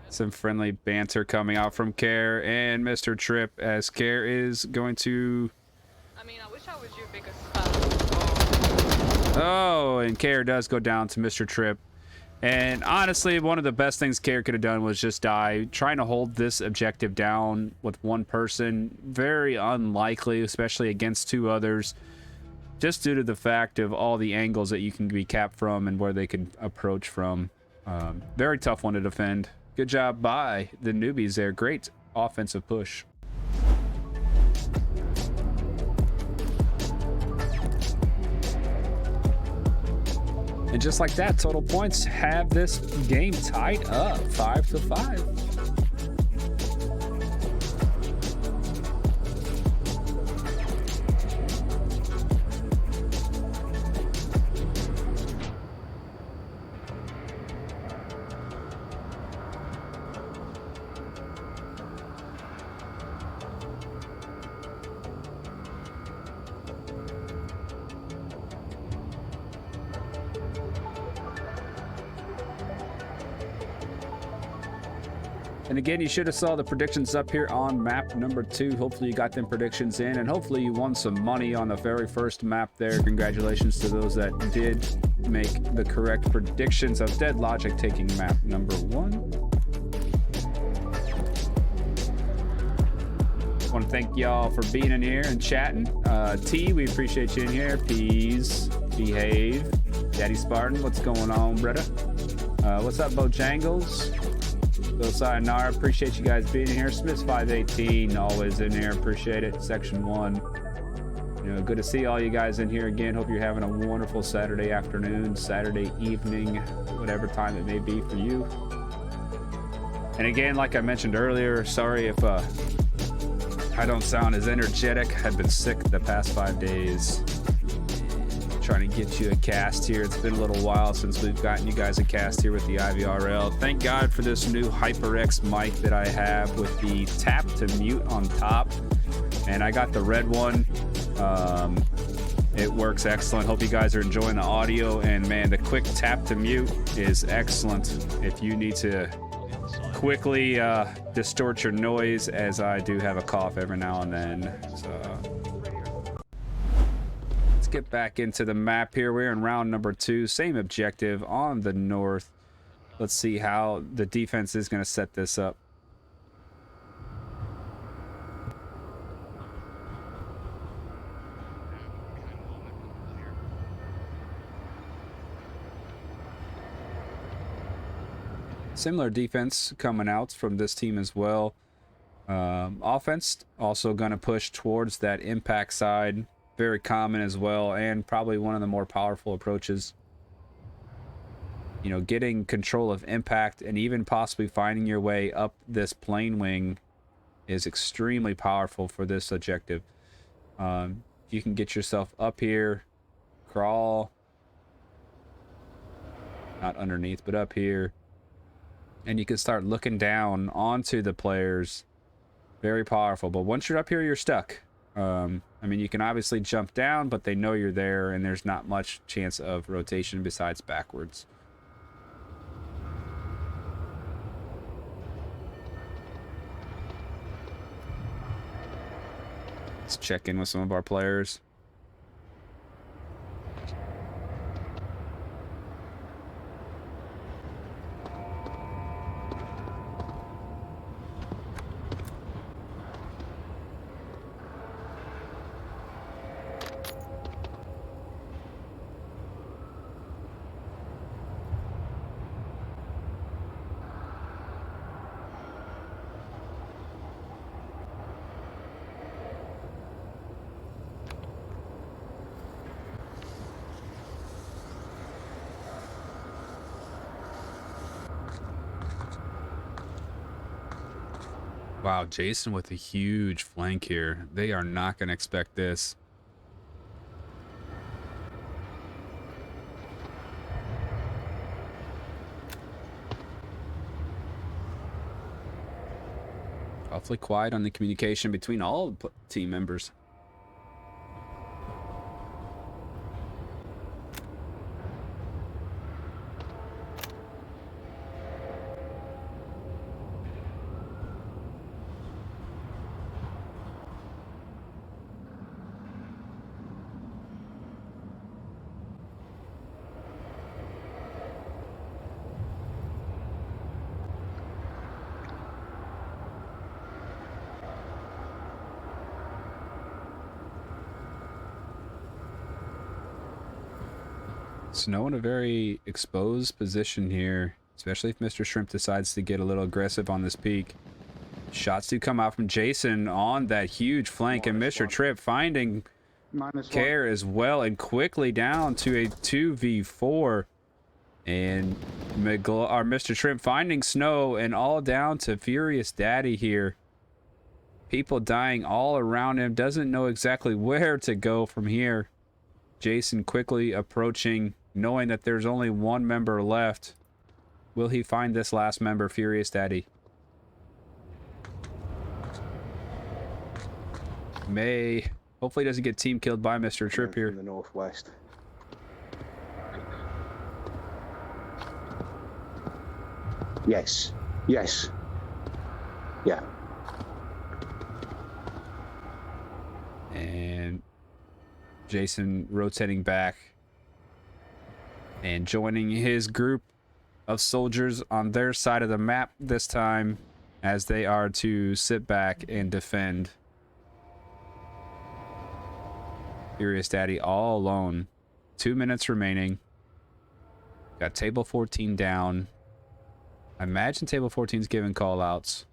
Some friendly banter coming out from Care and Mr. Trip, as Care is going to... I mean, I wish I was your biggest fan. Oh, and Care does go down to Mr. Tripp. And honestly, one of the best things Care could have done was just die. Trying to hold this objective down with one person, very unlikely, especially against two others, just due to the fact of all the angles that you can be capped from and where they can approach from. Very tough one to defend. Good job by the newbies there. Great offensive push. And just like that, total points have this game tied up 5-5. And again, you should have saw the predictions up here on map number 2. Hopefully you got them predictions in, and hopefully you won some money on the very first map there. Congratulations to those that did make the correct predictions of Dead Logic taking map number 1. I want to thank y'all for being in here and chatting. T, we appreciate you in here. Peas, behave. Daddy Spartan, what's going on, brother? What's up, Bojangles? So sayonara, appreciate you guys being here. Smiths 518, always in here, appreciate it. Section 1. You know, good to see all you guys in here again. Hope you're having a wonderful Saturday afternoon, Saturday evening, whatever time it may be for you. And again, like I mentioned earlier, sorry if I don't sound as energetic. I've been sick the past 5 days. Trying to get you a cast here. It's been a little while since we've gotten you guys a cast here with the IVRL. Thank God for this new HyperX mic that I have with the tap to mute on top. And I got the red one. It works excellent. Hope you guys are enjoying the audio. And man, the quick tap to mute is excellent if you need to quickly distort your noise, as I do have a cough every now and then. So get back into the map here. We're in round number 2, same objective on the north. Let's see how the defense is going to set this up. Similar defense coming out from this team as well. Offense also going to push towards that impact side. Very common as well, and probably one of the more powerful approaches. You know, getting control of impact and even possibly finding your way up this plane wing is extremely powerful for this objective. You can get yourself up here, crawl, not underneath, but up here, and you can start looking down onto the players. Very powerful, but once you're up here, you're stuck. I mean, you can obviously jump down, but they know you're there, and there's not much chance of rotation besides backwards. Let's check in with some of our players. Wow, Jason with a huge flank here. They are not going to expect this. Awfully quiet on the communication between all team members. Snow in a very exposed position here, especially if Mr. Shrimp decides to get a little aggressive on this peak. Shots do come out from Jason on that huge flank, and Mr. Tripp finding Care as well, and quickly down to a 2v4. And Mr. Tripp finding Snow, and all down to Furious Daddy here. People dying all around him, doesn't know exactly where to go from here. Jason quickly approaching, knowing that there's only one member left. Will he find this last member, Furious Daddy? May. Hopefully he doesn't get team killed by Mr. Tripp here. In the northwest. Yes. Yes. Yeah. And Jason rotating back and joining his group of soldiers on their side of the map this time, as they are to sit back and defend. Furious Daddy all alone. 2 minutes remaining. Got table 14 down. I imagine table 14's giving call outs.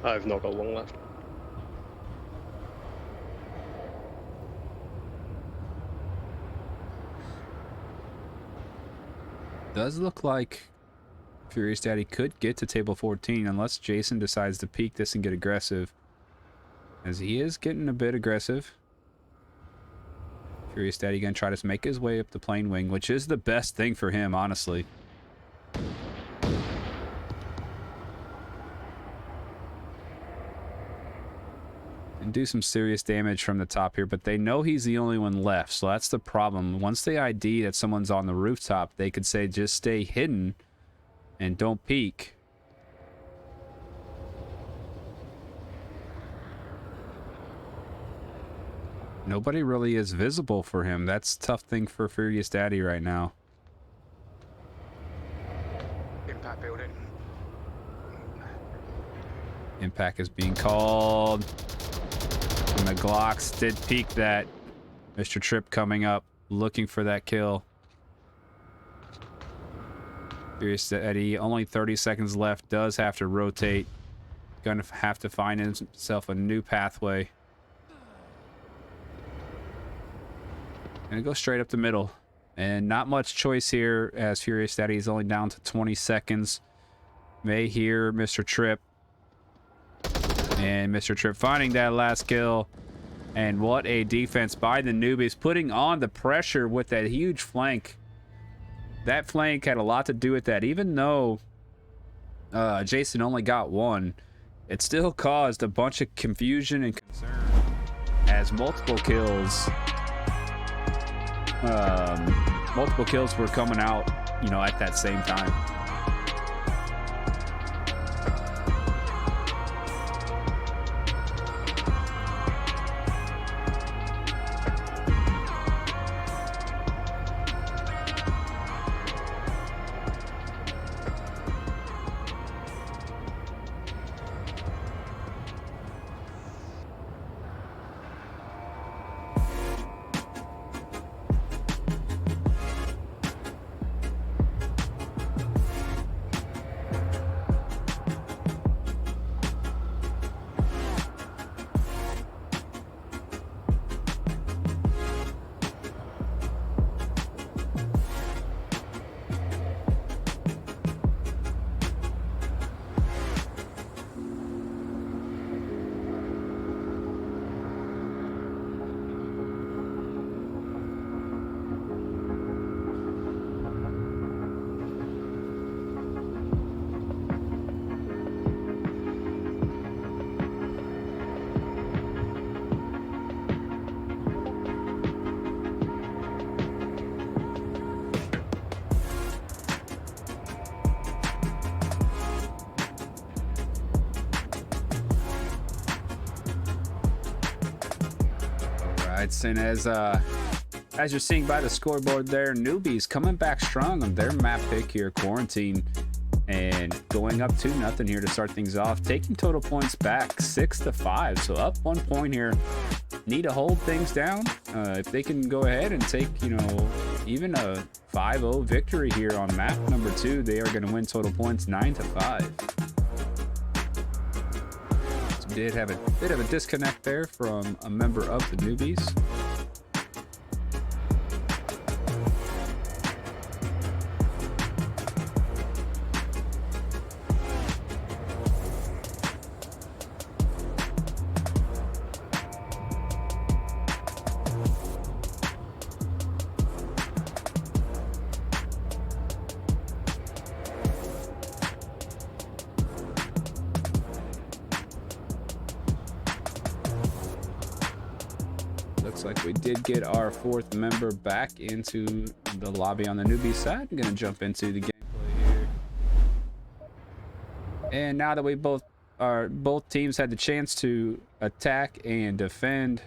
I've not got long left. Does look like Furious Daddy could get to table 14 unless Jason decides to peek this and get aggressive, as he is getting a bit aggressive. Furious Daddy gonna try to make his way up the plane wing, which is the best thing for him, honestly. And do some serious damage from the top here, but they know he's the only one left, so that's the problem. Once they ID that someone's on the rooftop, they could say just stay hidden and don't peek. Nobody really is visible for him. That's a tough thing for Furious Daddy right now. Impact building. Impact is being called. And the Glocks did peek that. Mr. Tripp coming up, looking for that kill. Furious Daddy, only 30 seconds left, does have to rotate. Gonna have to find himself a new pathway. Gonna go straight up the middle. And not much choice here, as Furious Daddy is only down to 20 seconds. May hear Mr. Tripp. And Mr. Tripp finding that last kill. And what a defense by the Newbies, putting on the pressure with that huge flank. That flank had a lot to do with that. Even though Jason only got one, it still caused a bunch of confusion and concern, as multiple kills were coming out, you know, at that same time. And as you're seeing by the scoreboard there, Newbies coming back strong on their map pick here, Quarantine. And going up 2-0 here to start things off, taking total points back 6-5. So up 1 point here. Need to hold things down. If they can go ahead and take, you know, even a 5-0 victory here on map number 2, they are going to win total points 9-5. So did have a bit of a disconnect there from a member of the Newbies. Looks like we did get our 4th member back into the lobby on the Newbie side. I'm gonna jump into the gameplay here. And now that we both teams had the chance to attack and defend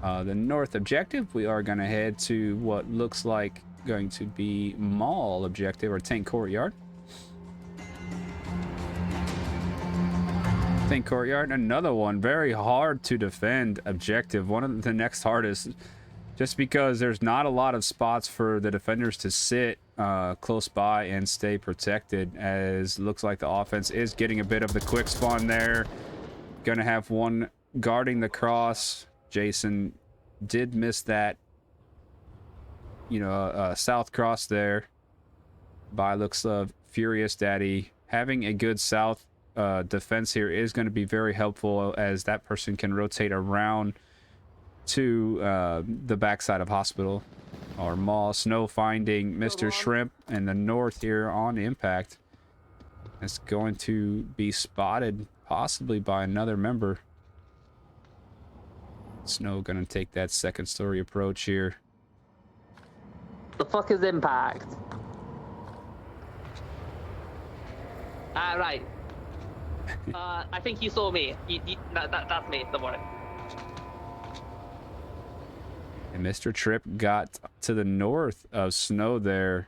the north objective, we are gonna head to what looks like going to be mall objective or tank courtyard. Tank courtyard, another one very hard to defend objective, one of the next hardest, just because there's not a lot of spots for the defenders to sit close by and stay protected, as looks like the offense is getting a bit of the quick spawn there. Gonna have one guarding the cross. Jason did miss that, you know, south cross there by looks of Furious Daddy. Having a good south defense here is going to be very helpful, as that person can rotate around to the backside of hospital or mall. Snow finding Mr. Shrimp in the north here on impact. It's going to be spotted possibly by another member. Snow going to take that second story approach here. The fuck is impact? Right. I think you saw me. That's me, don't worry. And Mr. Tripp got to the north of Snow there.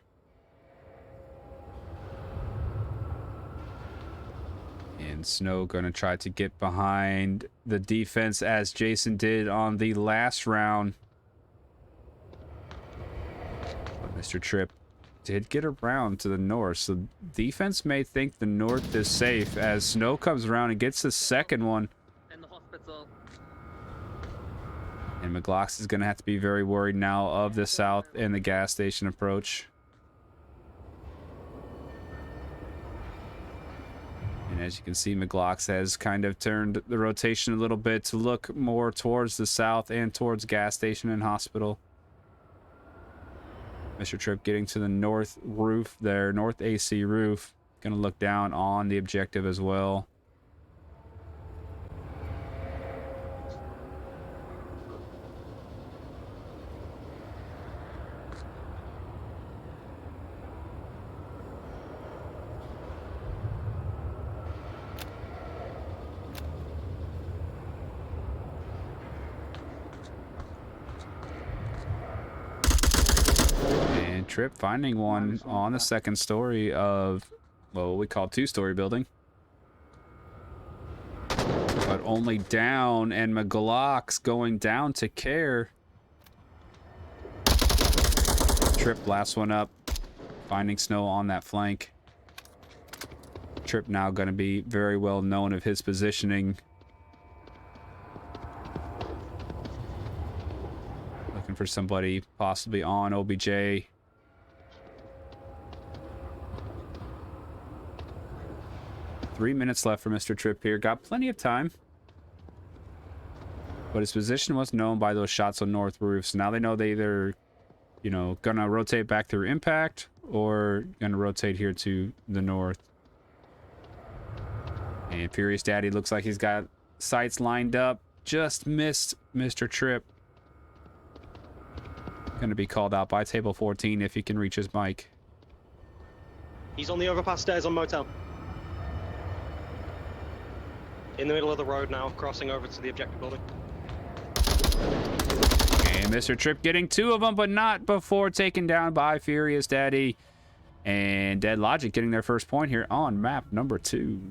And Snow gonna try to get behind the defense, as Jason did on the last round. But Mr. Tripp did get around to the north, so defense may think the north is safe, as Snow comes around and gets the second one. In the hospital. And McGlox is going to have to be very worried now of the south and the gas station approach. And as you can see, McGlox has kind of turned the rotation a little bit to look more towards the south and towards gas station and hospital. Mr. Tripp getting to the north roof there, north AC roof. Gonna look down on the objective as well. Tripp finding one on the second story of, well, what we call two-story building. But only down, and McGlock's going down to care. Tripp last one up, finding Snow on that flank. Tripp now going to be very well known of his positioning. Looking for somebody possibly on OBJ. 3 minutes left for Mr. Tripp here. Got plenty of time. But his position was known by those shots on north roofs. Now they know they either, you know, gonna rotate back through impact or gonna rotate here to the north. And Furious Daddy looks like he's got sights lined up. Just missed Mr. Tripp. Gonna be called out by table 14 if he can reach his mic. He's on the overpass stairs on Motown. In the middle of the road now, crossing over to the objective building. And Mr. Tripp getting two of them, but not before taken down by Furious Daddy. And Dead Logic getting their first point here on map number 2.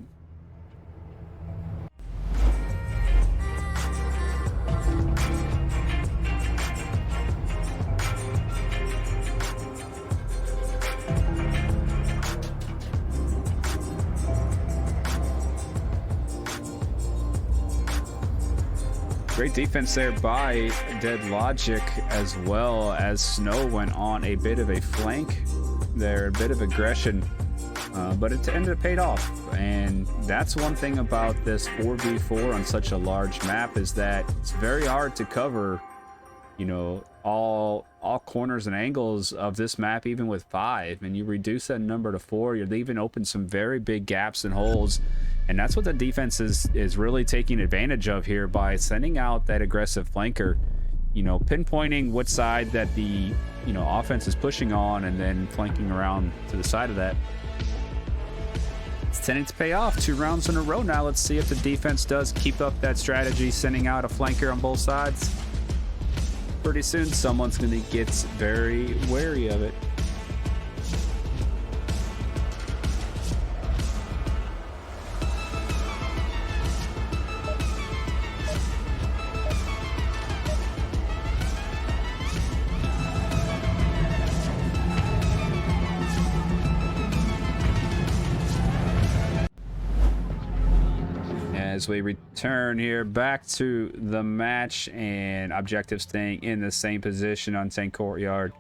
Great defense there by Dead Logic, as well as Snow went on a bit of a flank there, a bit of aggression, but it ended up paid off. And that's one thing about this 4v4 on such a large map, is that it's very hard to cover, you know, all corners and angles of this map, even with 5. And you reduce that number to 4, you're leaving open some very big gaps and holes. And that's what the defense is really taking advantage of here by sending out that aggressive flanker, you know, pinpointing what side that the, you know, offense is pushing on, and then flanking around to the side of that. It's tending to pay off 2 rounds in a row now. Let's see if the defense does keep up that strategy, sending out a flanker on both sides. Pretty soon, someone's going to get very wary of it. As we return here back to the match, and objective staying in the same position on Tank Courtyard.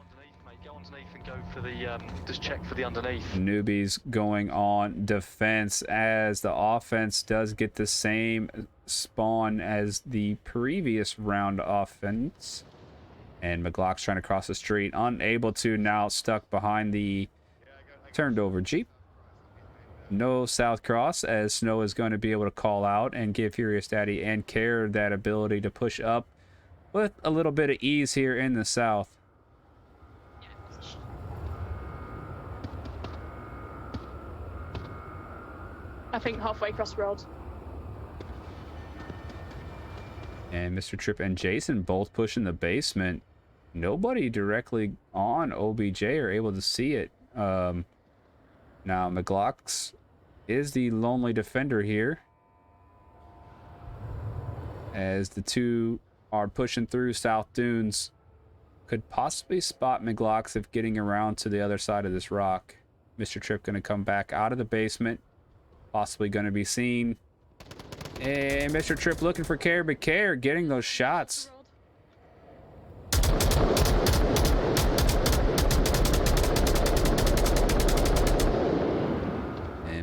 Go underneath and go for the just check for the underneath. Newbies going on defense, as the offense does get the same spawn as the previous round offense. And McGlock's trying to cross the street, unable to, now stuck behind the turned over Jeep. No south cross, as Snow is going to be able to call out and give Furious Daddy and Care that ability to push up with a little bit of ease here in the south. I think halfway across the road. And Mr. Tripp and Jason both pushing the basement. Nobody directly on OBJ are able to see it. Now McGlock's is the lonely defender here, as the two are pushing through South Dunes. Could possibly spot McGlock's if getting around to the other side of this rock. Mr. Tripp going to come back out of the basement, possibly going to be seen. And Mr. Tripp looking for Care, but Care getting those shots.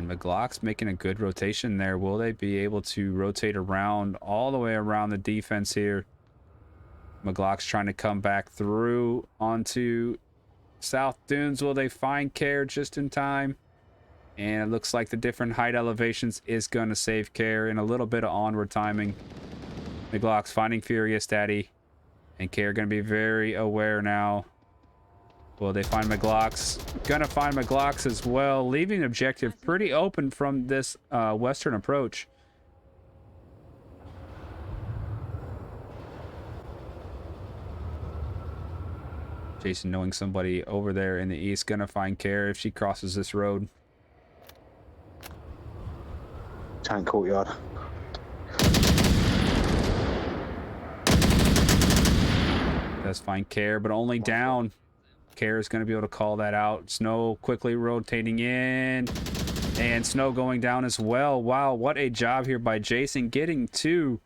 McGlock's making a good rotation there. Will they be able to rotate around all the way around the defense here? McGlock's trying to come back through onto South Dunes. Will they find Care just in time? And it looks like the different height elevations is going to save Care, and a little bit of onward timing. McGlock's finding Furious Daddy, and Care going to be very aware now. Will they find McGlock's? Gonna find McGlock's as well, leaving the objective pretty open from this western approach. Jason, knowing somebody over there in the east, gonna find Care if she crosses this road. Tank Courtyard. Does find Care, but only down. Care is going to be able to call that out. Snow quickly rotating in, and Snow going down as well. Wow, what a job here by Jason, getting 2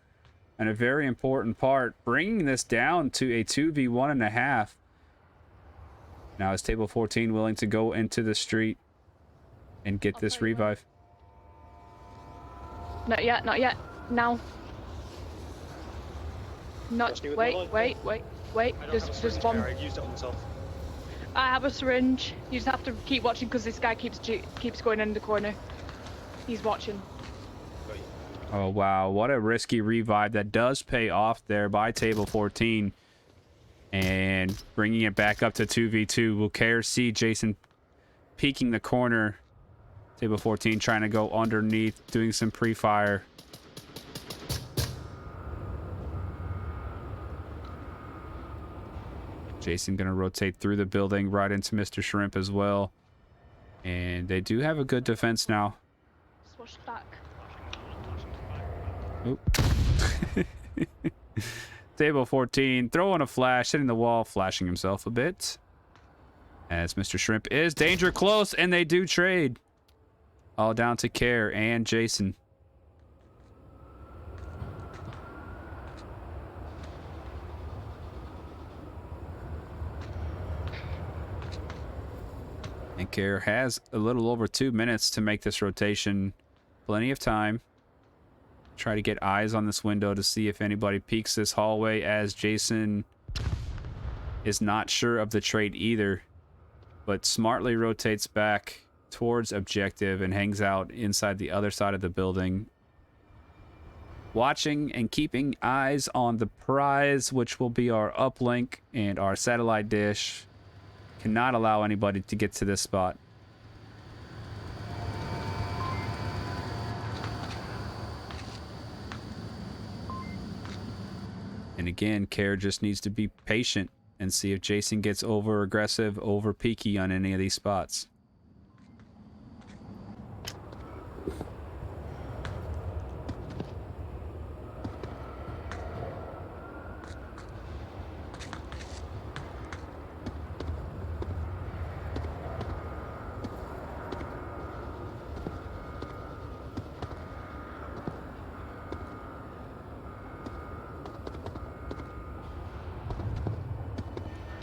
and a very important part, bringing this down to a 2v1.5. Now is Table 14 willing to go into the street and get this revive? Not yet, not yet. Now. Not. Just knew it Wait, was wait, wait, wait. I don't There's have a just syringe one. carrier, I used it on myself. I have a syringe. You just have to keep watching because this guy keeps going in the corner. He's watching. Oh, wow. What a risky revive. That does pay off there by Table 14. And bringing it back up to 2v2. Will Care see Jason peeking the corner? Table 14 trying to go underneath, doing some pre-fire. Jason going to rotate through the building right into Mr. Shrimp as well. And they do have a good defense now. Switch back. Oop. Table 14, throwing a flash, hitting the wall, flashing himself a bit. As Mr. Shrimp is danger close, and they do trade. All down to Care and Jason. And Care has a little over 2 minutes to make this rotation. Plenty of time. Try to get eyes on this window to see if anybody peeks this hallway, as Jason is not sure of the trade either, but smartly rotates back towards objective and hangs out inside the other side of the building, watching and keeping eyes on the prize, which will be our uplink and our satellite dish. Cannot allow anybody to get to this spot. And again, Care just needs to be patient and see if Jason gets over aggressive, over peaky on any of these spots.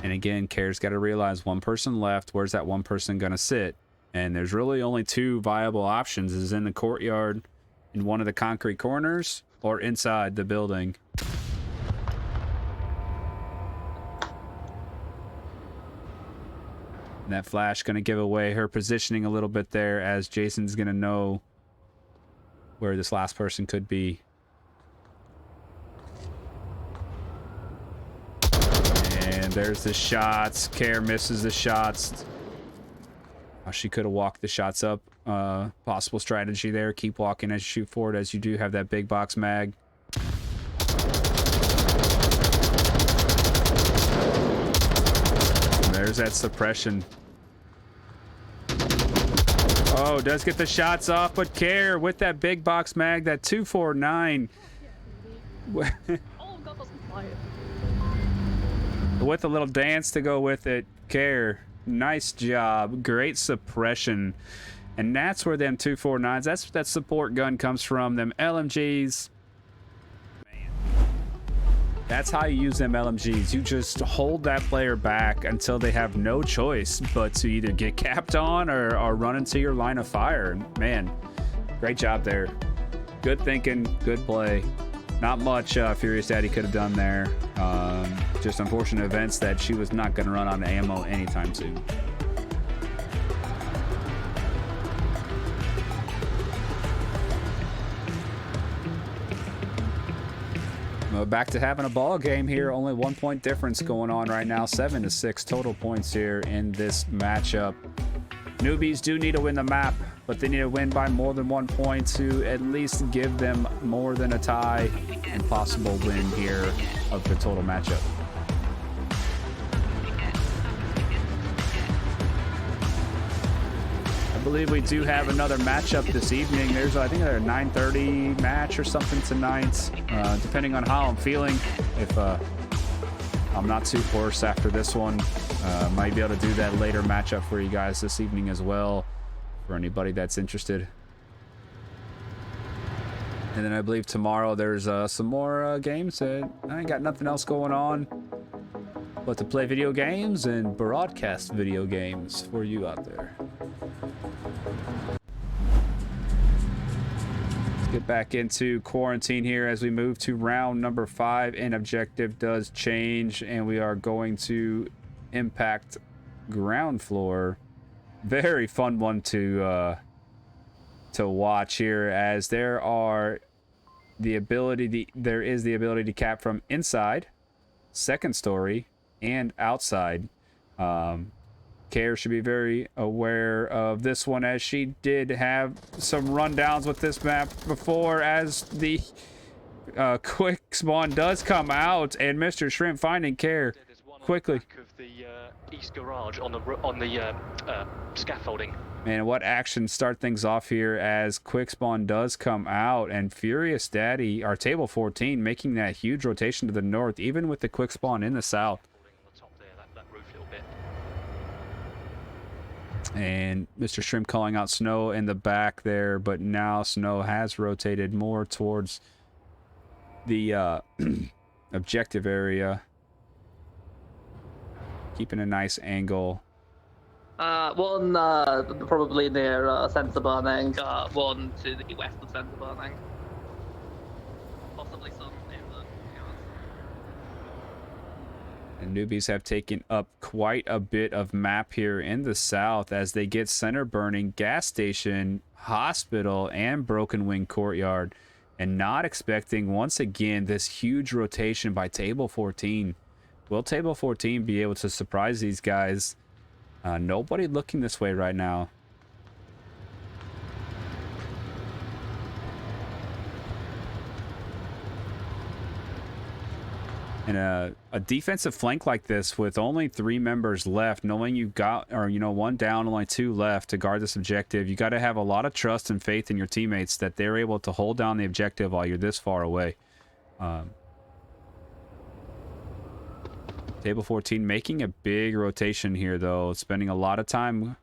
And again, Care's got to realize one person left. Where's that one person going to sit? And there's really only two viable options, is in the courtyard in one of the concrete corners or inside the building. And that flash going to give away her positioning a little bit there, as Jason's going to know where this last person could be. And there's the shots. Care misses the shots. Oh, she could have walked the shots up. Possible strategy there. Keep walking as you shoot forward, as you do have that big box mag. And there's that suppression. Oh, does get the shots off, but Care with that big box mag, that 249. Oh, God, that's quiet. With a little dance to go with it. Care, nice job. Great suppression. And that's where them 249s, that's that support gun comes from. Them LMGs. Man. That's how you use them LMGs. You just hold that player back until they have no choice but to either get capped on or run into your line of fire. Man, great job there. Good thinking, good play. Not much Furious Daddy could have done there. Just unfortunate events that she was not going to run out of ammo anytime soon. Well, back to having a ball game here. Only 1 point difference going on right now. 7-6 total points here in this matchup. Newbies do need to win the map, but they need to win by more than 1 point to at least give them more than a tie and possible win here of the total matchup. I believe we do have another matchup this evening. There's, I think, a 9:30 match or something tonight, depending on how I'm feeling. If I'm not too hoarse after this one, might be able to do that later matchup for you guys this evening as well, for anybody that's interested. And then I believe tomorrow there's some more games. I ain't got nothing else going on but to play video games and broadcast video games for you out there. Let's get back into quarantine here as we move to round number 5, and objective does change, and we are going to impact ground floor. Very fun one to watch here, as there is the ability to cap from inside, second story, and outside. Care should be very aware of this one, as she did have some rundowns with this map before, as the quick spawn does come out, and Mr. Shrimp finding Care quickly. Of the east garage on the scaffolding. Man, what action start things off here as quick spawn does come out, and Furious Daddy, our table 14, making that huge rotation to the north, even with the quick spawn in the south. On the top there, that roof little bit. And Mr. Shrimp calling out Snow in the back there, but now Snow has rotated more towards the objective area, keeping a nice angle. One probably near centre burning, one to the west of centre burning. Possibly some in the And Newbies have taken up quite a bit of map here in the south as they get center burning, gas station, hospital, and Broken Wing Courtyard. And not expecting, once again, this huge rotation by Table 14. Will Table 14 be able to surprise these guys? Nobody looking this way right now. And a defensive flank like this with only 3 members left, knowing you've got, or you know, 1 down, only 2 left to guard this objective, you got to have a lot of trust and faith in your teammates that they're able to hold down the objective while you're this far away. Table 14 making a big rotation here, though, spending a lot of time.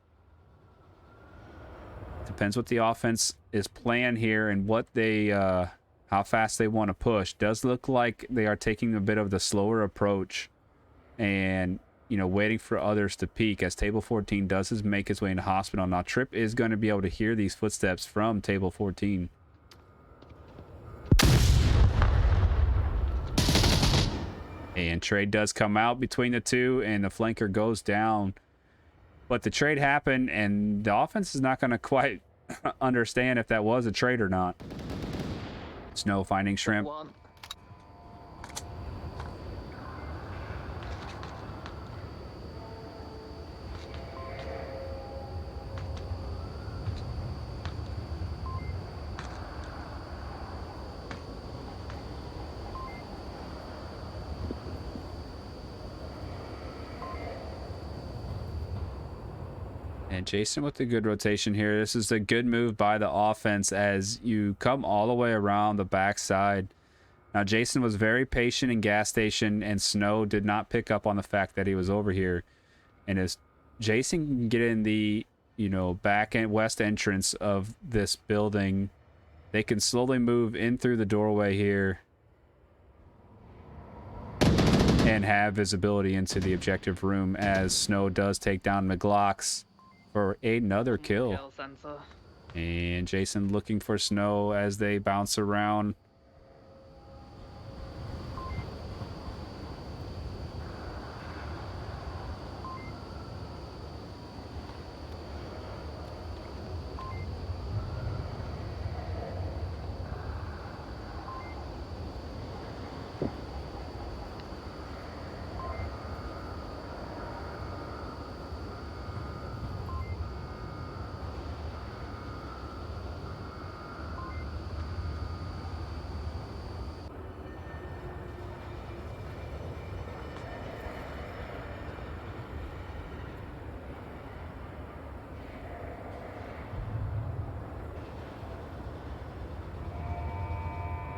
Depends what the offense is playing here and what they, how fast they want to push. Does look like they are taking a bit of the slower approach and, you know, waiting for others to peek as Table 14 does make his way into hospital. Now, Trip is going to be able to hear these footsteps from Table 14. And trade does come out between the two, and the flanker goes down. But the trade happened, and the offense is not going to quite understand if that was a trade or not. Snow finding Shrimp. one. And Jason with the good rotation here. This is a good move by the offense as you come all the way around the backside. Now, Jason was very patient in gas station, and Snow did not pick up on the fact that he was over here. And as Jason can get in the, you know, back and west entrance of this building, they can slowly move in through the doorway here and have visibility into the objective room as Snow does take down McGlocks for another kill. Sensor. And Jason looking for Snow as they bounce around.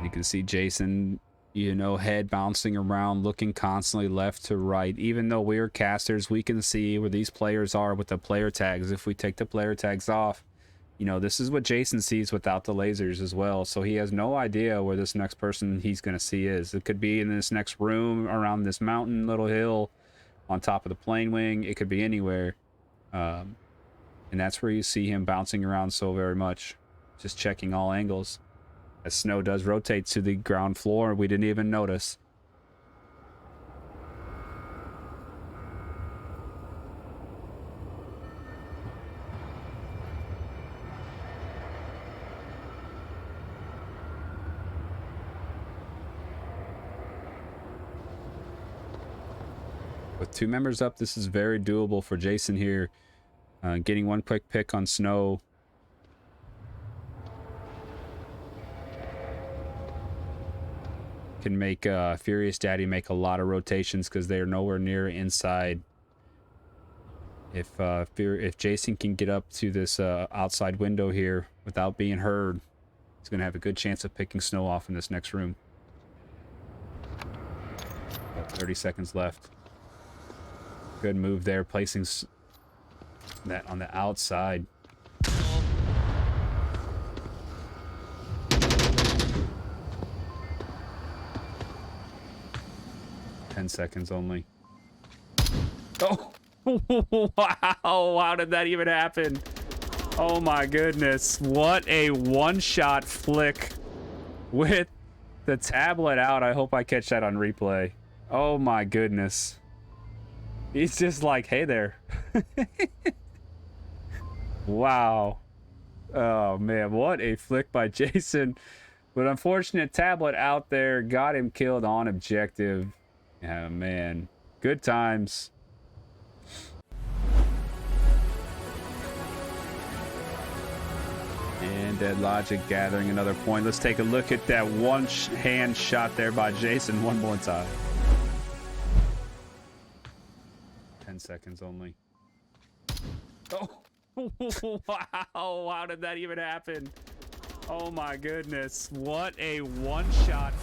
You can see Jason, you know, head bouncing around, looking constantly left to right. Even though we're casters, we can see where these players are with the player tags. If we take the player tags off, you know, this is what Jason sees without the lasers as well. So he has no idea where this next person he's going to see is. It could be in this next room, around this mountain, little hill, on top of the plane wing. It could be anywhere. And that's where you see him bouncing around so very much, just checking all angles. As Snow does rotate to the ground floor, we didn't even notice. With 2 members up, this is very doable for Jason here. Getting one quick pick on Snow. can make Furious Daddy make a lot of rotations because they are nowhere near inside. If Jason can get up to this outside window here without being heard, he's going to have a good chance of picking Snow off in this next room. About 30 seconds left. Good move there, placing that on the outside. Ten seconds only. Oh! Wow, how did that even happen? Oh my goodness. What a one-shot flick with the tablet out. I hope I catch that on replay. Oh my goodness. He's just like, hey there. Wow. Oh man, what a flick by Jason. But unfortunate tablet out there got him killed on objective. Yeah, man. Good times. And Dead Logic gathering another point. Let's take a look at that one-hand shot there by Jason one more time. 10 seconds only. Oh, wow, how did that even happen? Oh my goodness, what a one-shot.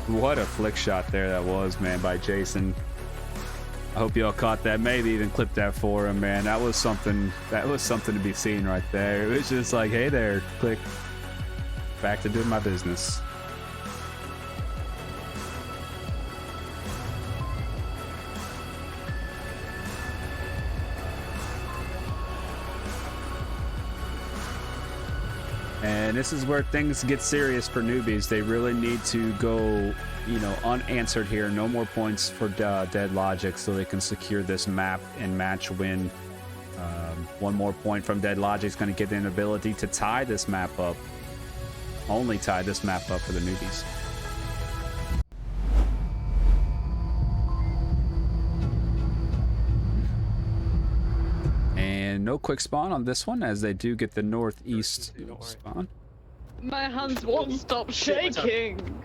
What a flick shot there that was, man, by Jason. I hope y'all caught that. Maybe even clipped that for him, man. That was something to be seen right there. It was just like, hey there, click. Back to doing my business. And this is where things get serious for newbies. They really need to go, you know, unanswered here. No more points for Dead Logic so they can secure this map and match win. One more point from Dead Logic is going to get an ability to tie this map up. Only tie this map up for the newbies. And no quick spawn on this one, as they do get the northeast spawn. My hands won't stop shaking.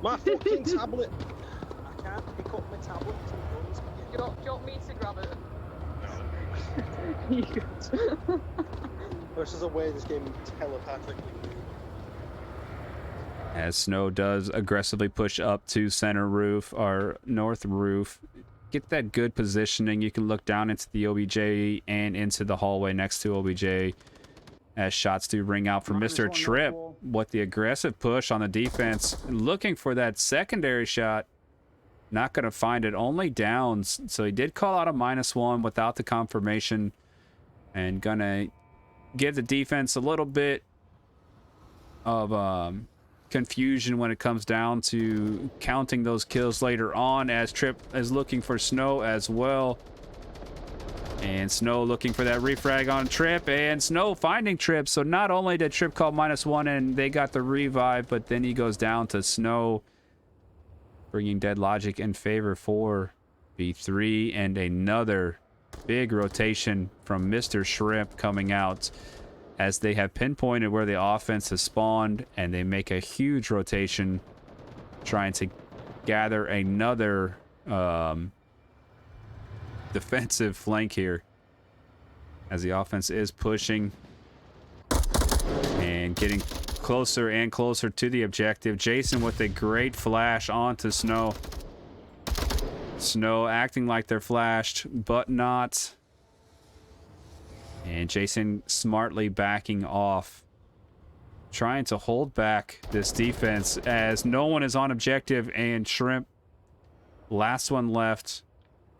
My fucking tablet. I can't pick up my tablet. Do you want me to grab it? This is a way this game telepathically moves. As Snow does aggressively push up to center roof, or north roof. Get that good positioning. You can look down into the OBJ and into the hallway next to OBJ as shots do ring out from Mr. Tripp. What the aggressive push on the defense. Looking for that secondary shot. Not going to find it. Only downs. So he did call out a -1 without the confirmation. And gonna give the defense a little bit of confusion when it comes down to counting those kills later on, as Tripp is looking for Snow as well. And Snow looking for that refrag on Tripp, and Snow finding Tripp. So not only did Tripp call -1 and they got the revive, but then he goes down to Snow, bringing Dead Logic in favor for B3, and another big rotation from Mr. Shrimp coming out, as they have pinpointed where the offense has spawned, and they make a huge rotation trying to gather another defensive flank here, as the offense is pushing and getting closer and closer to the objective. Jason with a great flash onto Snow. Snow acting like they're flashed, but not. And Jason smartly backing off, trying to hold back this defense as no one is on objective, and Shrimp, last one left,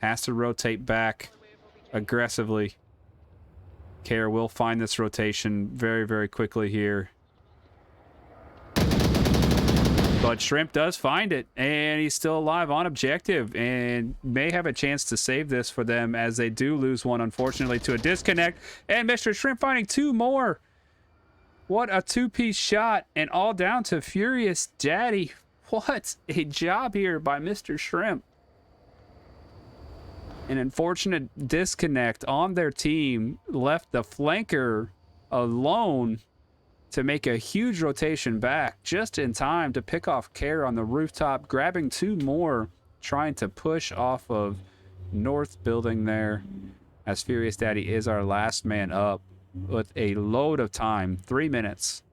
has to rotate back aggressively. Kare will find this rotation very, very quickly here. But Shrimp does find it, and he's still alive on objective, and may have a chance to save this for them, as they do lose one, unfortunately, to a disconnect. And Mr. Shrimp finding two more. What a two-piece shot, and all down to Furious Daddy. What a job here by Mr. Shrimp. An unfortunate disconnect on their team left the flanker alone to make a huge rotation back just in time to pick off Care on the rooftop, grabbing 2 more, trying to push off of North building there, as Furious Daddy is our last man up with a load of time, 3 minutes.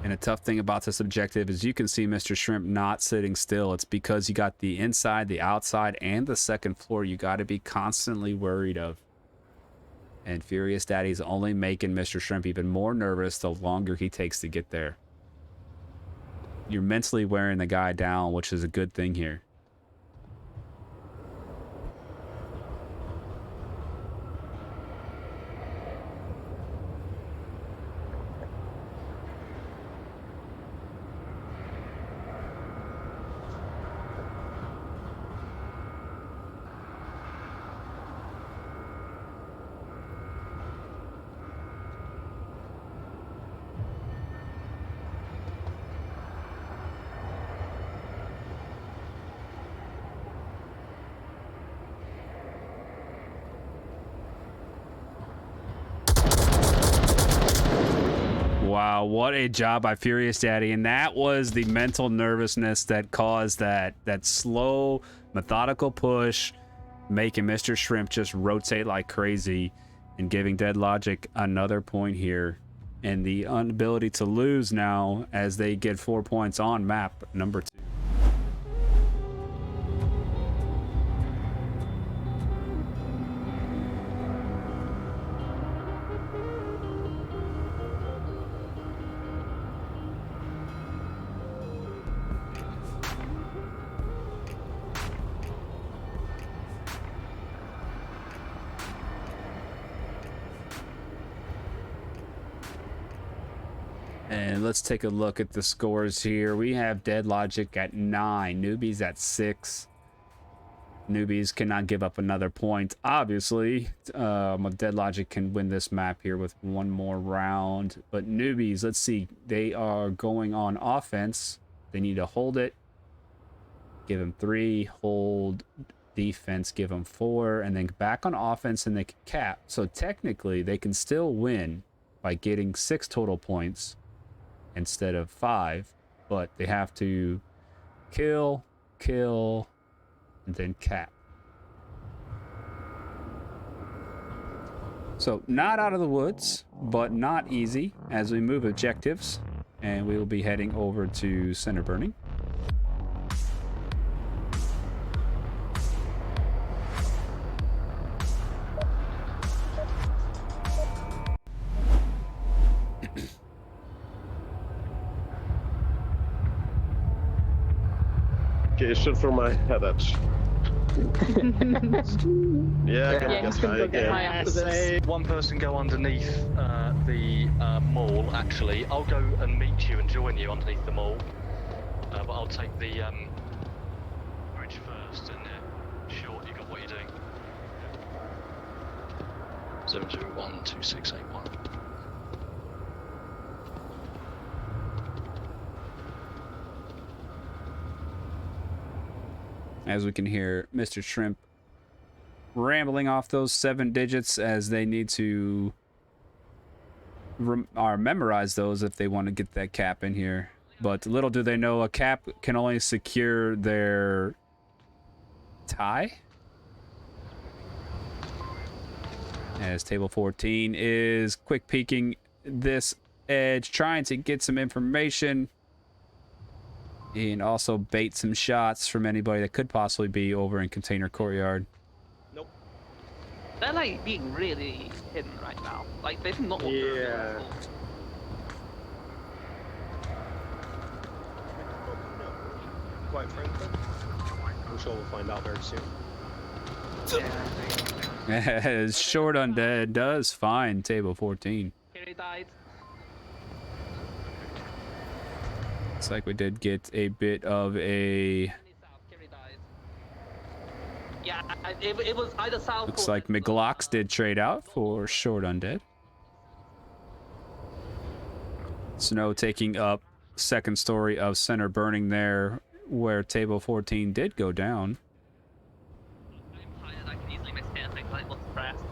And a tough thing about this objective is you can see Mr. Shrimp not sitting still. It's because you got the inside, the outside, and the second floor you got to be constantly worried of. And Furious Daddy's only making Mr. Shrimp even more nervous the longer he takes to get there. You're mentally wearing the guy down, which is a good thing here. Wow, what a job by Furious Daddy. And that was the mental nervousness that caused that slow, methodical push, making Mr. Shrimp just rotate like crazy and giving Dead Logic another point here. And the inability to lose now as they get 4 points on map number 2. And let's take a look at the scores here. We have Dead Logic at 9, Newbies at 6. Newbies cannot give up another point, obviously. Dead Logic can win this map here with one more round. But Newbies, let's see. They are going on offense. They need to hold it. Give them 3. Hold defense, give them 4. And then back on offense and they can cap. So technically, they can still win by getting 6 total points instead of 5, but they have to kill, and then cap. So not out of the woods, but not easy as we move objectives, and we will be heading over to center burning. Okay, should throw my head edge. Yeah, I can get high again. One person go underneath the mall, actually. I'll go and meet you and join you underneath the mall. But I'll take the bridge first, and short, you got what you're doing. 7012681. As we can hear Mr. Shrimp rambling off those 7 digits as they need to memorize those if they want to get that cap in here. But little do they know, a cap can only secure their tie. As table 14 is quick peeking this edge, trying to get some information. And also bait some shots from anybody that could possibly be over in Container Courtyard. Nope. They're like being really hidden right now. Like they've not looked Yeah. Quite frankly, I'm sure we'll find out very soon. Yeah. As Short Undead does find table 14. Kerry died. Looks like we did get a bit of a... Kerry died. Yeah, it was either south. Looks like McGlocks did trade out for Short Undead. Snow taking up second story of center burning there where table 14 did go down. I'm tired, I can easily miss anything, like what's pressed.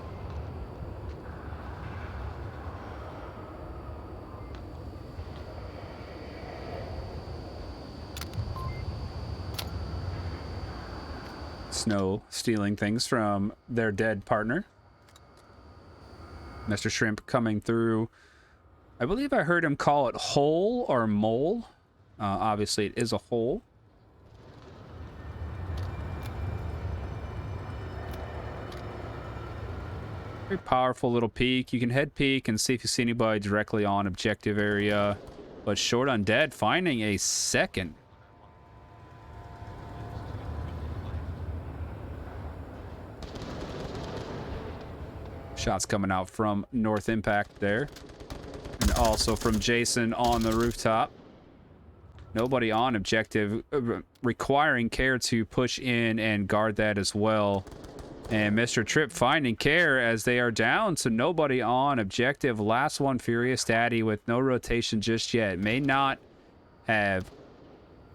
Snow stealing things from their dead partner. Mr. Shrimp coming through. I believe I heard him call it hole or mole. Obviously, it is a hole. Very powerful little peek. You can head peek and see if you see anybody directly on objective area. But Short Undead finding a second. Shots coming out from North Impact there. And also from Jason on the rooftop. Nobody on objective, requiring Care to push in and guard that as well. And Mr. Tripp finding Care as they are down to nobody on objective. Last one, Furious Daddy, with no rotation just yet. May not have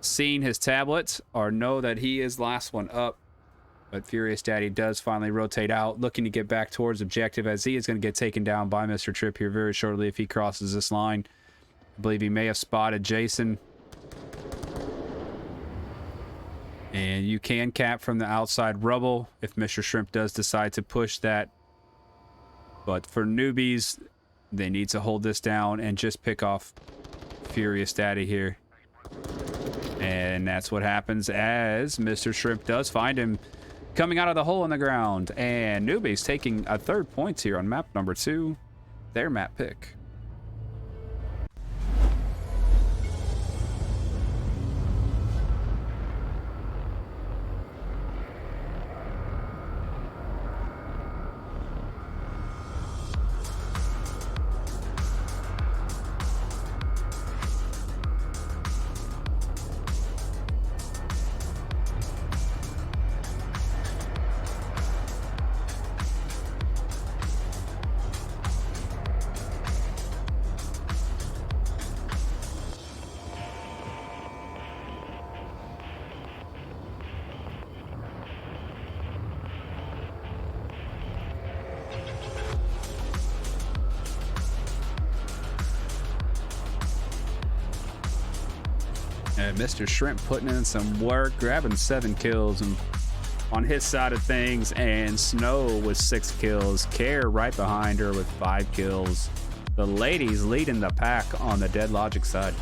seen his tablet or know that he is last one up. But Furious Daddy does finally rotate out, looking to get back towards objective as he is going to get taken down by Mr. Tripp here very shortly if he crosses this line. I believe he may have spotted Jason. And you can cap from the outside rubble if Mr. Shrimp does decide to push that. But for Newbies, they need to hold this down and just pick off Furious Daddy here. And that's what happens as Mr. Shrimp does find him coming out of the hole in the ground. And Newbies taking a third point here on map number 2. Their map pick. Mr. Shrimp putting in some work, grabbing 7 kills on his side of things, and Snow with 6 kills. Care right behind her with 5 kills. The ladies leading the pack on the Dead Logic side.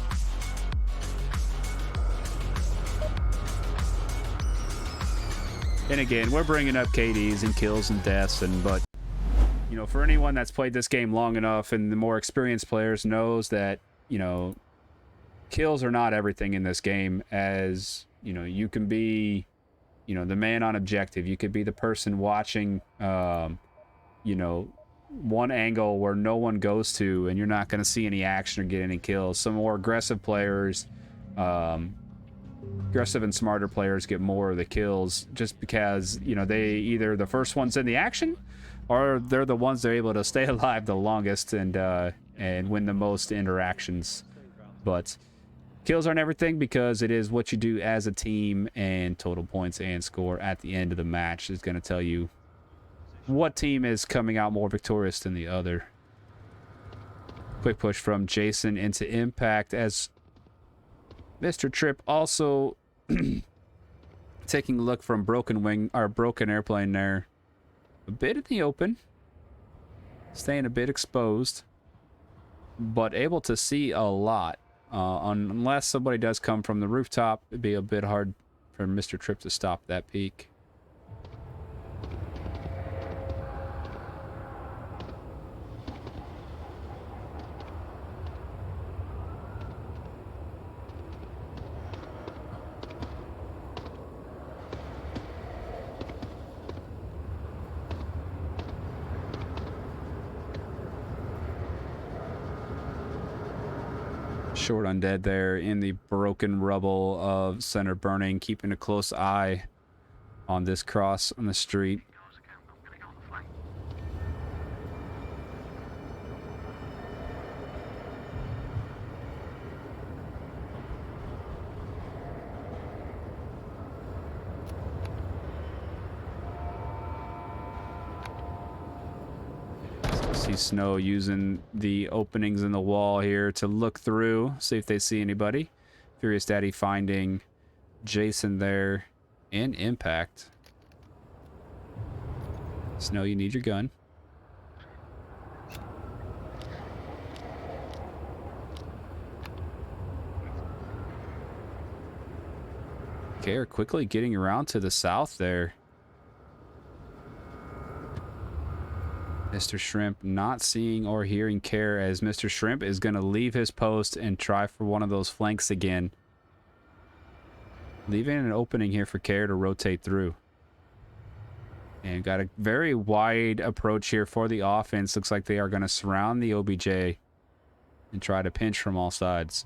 And again, we're bringing up KDs and kills and deaths, but you know, for anyone that's played this game long enough and the more experienced players knows that, you know, kills are not everything in this game. As you know, you can be, you know, the man on objective, you could be the person watching you know, one angle where no one goes to and you're not going to see any action or get any kills. Some more aggressive players, aggressive and smarter players get more of the kills just because, you know, they either the first ones in the action or they're the ones that are able to stay alive the longest and win the most interactions. But kills aren't everything because it is what you do as a team, and total points and score at the end of the match is going to tell you what team is coming out more victorious than the other. Quick push from Jason into Impact as Mr. Tripp also taking a look from Broken Wing, or Broken Airplane there. A bit in the open, staying a bit exposed, but able to see a lot. Unless somebody does come from the rooftop, it'd be a bit hard for Mr. Tripp to stop that peak. Short undead there in the broken rubble of center burning, keeping a close eye on this cross on the street. See Snow using the openings in the wall here to look through, see if they see anybody. Furious Daddy finding Jason there in impact. Snow, you need your gun. Okay, are quickly getting around to the south there. Mr. Shrimp not seeing or hearing Care, as Mr. Shrimp is going to leave his post and try for one of those flanks again. Leaving an opening here for Care to rotate through. And got a very wide approach here for the offense. Looks like they are going to surround the OBJ and try to pinch from all sides.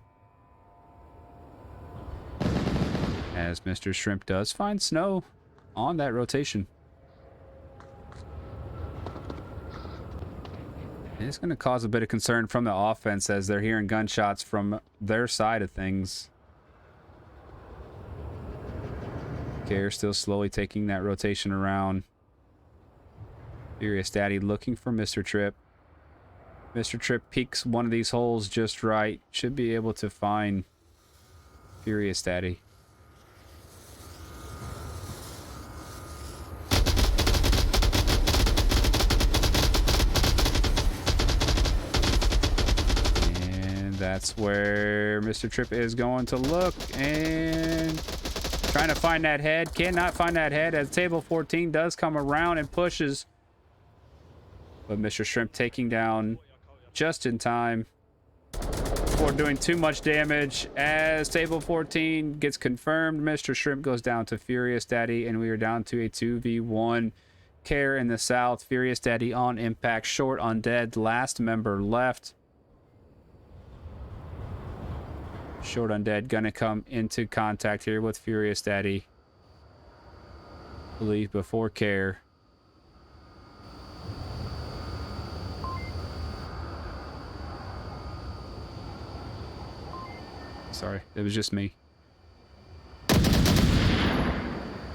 As Mr. Shrimp does find Snow on that rotation. It's going to cause a bit of concern from the offense as they're hearing gunshots from their side of things. Care still slowly taking that rotation around. Furious Daddy looking for Mr. Trip. Mr. Trip peeks one of these holes just right. Should be able to find Furious Daddy. That's where Mr. Trip is going to look and trying to find that head. Cannot find that head as table 14 does come around and pushes. But Mr. Shrimp taking down just in time before doing too much damage as table 14 gets confirmed. Mr. Shrimp goes down to Furious Daddy and we are down to a 2v1. Care in the south. Furious Daddy on impact. Short undead. Last member left. Short undead gonna come into contact here with Furious Daddy. Leave before Care. Sorry, it was just me.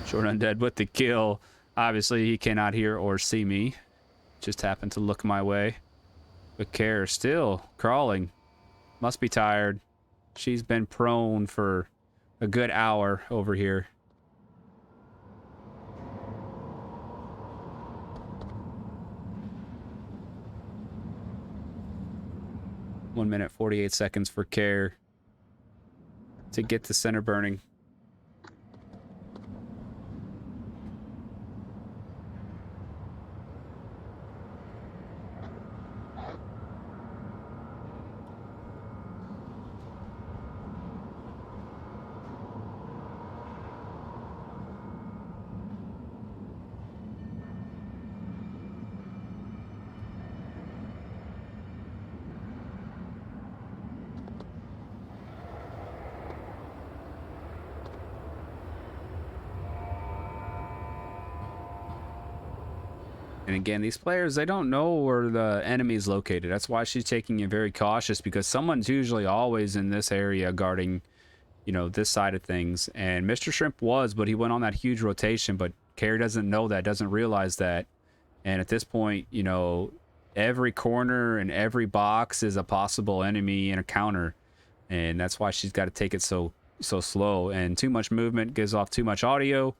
Short undead with the kill. Obviously, he cannot hear or see me. Just happened to look my way. But Care still crawling. Must be tired. She's been prone for a good hour over here. One minute, 48 seconds for Care to get the center burning. And again, these players, they don't know where the enemy is located. That's why she's taking it very cautious, because someone's usually always in this area guarding, you know, this side of things. And Mr. Shrimp was, but he went on that huge rotation. But Care doesn't know that, doesn't realize that. And at this point, you know, every corner and every box is a possible enemy and a counter. And that's why she's got to take it so slow. And too much movement gives off too much audio,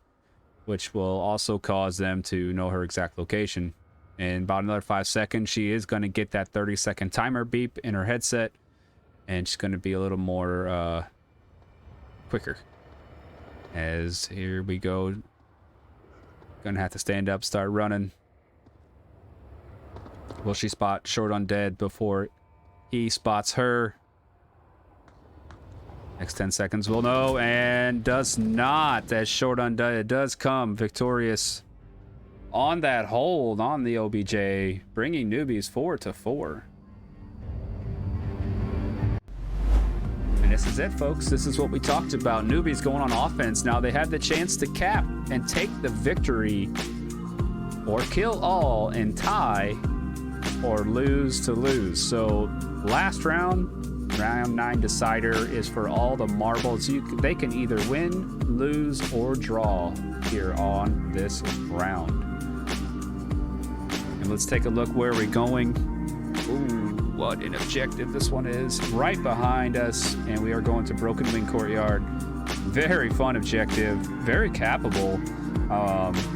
which will also cause them to know her exact location. In about another 5 seconds, she is going to get that 30-second timer beep in her headset, and she's going to be a little more quicker. As here we go. Gonna have to stand up, start running. Will she spot Short Undead before he spots her? Next 10 seconds we'll know, and does not, as Short Undead does come victorious on that hold on the OBJ, bringing Newbies 4-4. This is it, folks. This is what we talked about. Newbies going on offense. Now they have the chance to cap and take the victory, or kill all and tie, or lose to lose. So last round, round 9 decider, is for all the marbles. They can either win, lose, or draw here on this round. And let's take a look where we're going. Ooh, what an objective this one is. Right behind us, and we are going to Broken Wing Courtyard. Very fun objective, very cappable.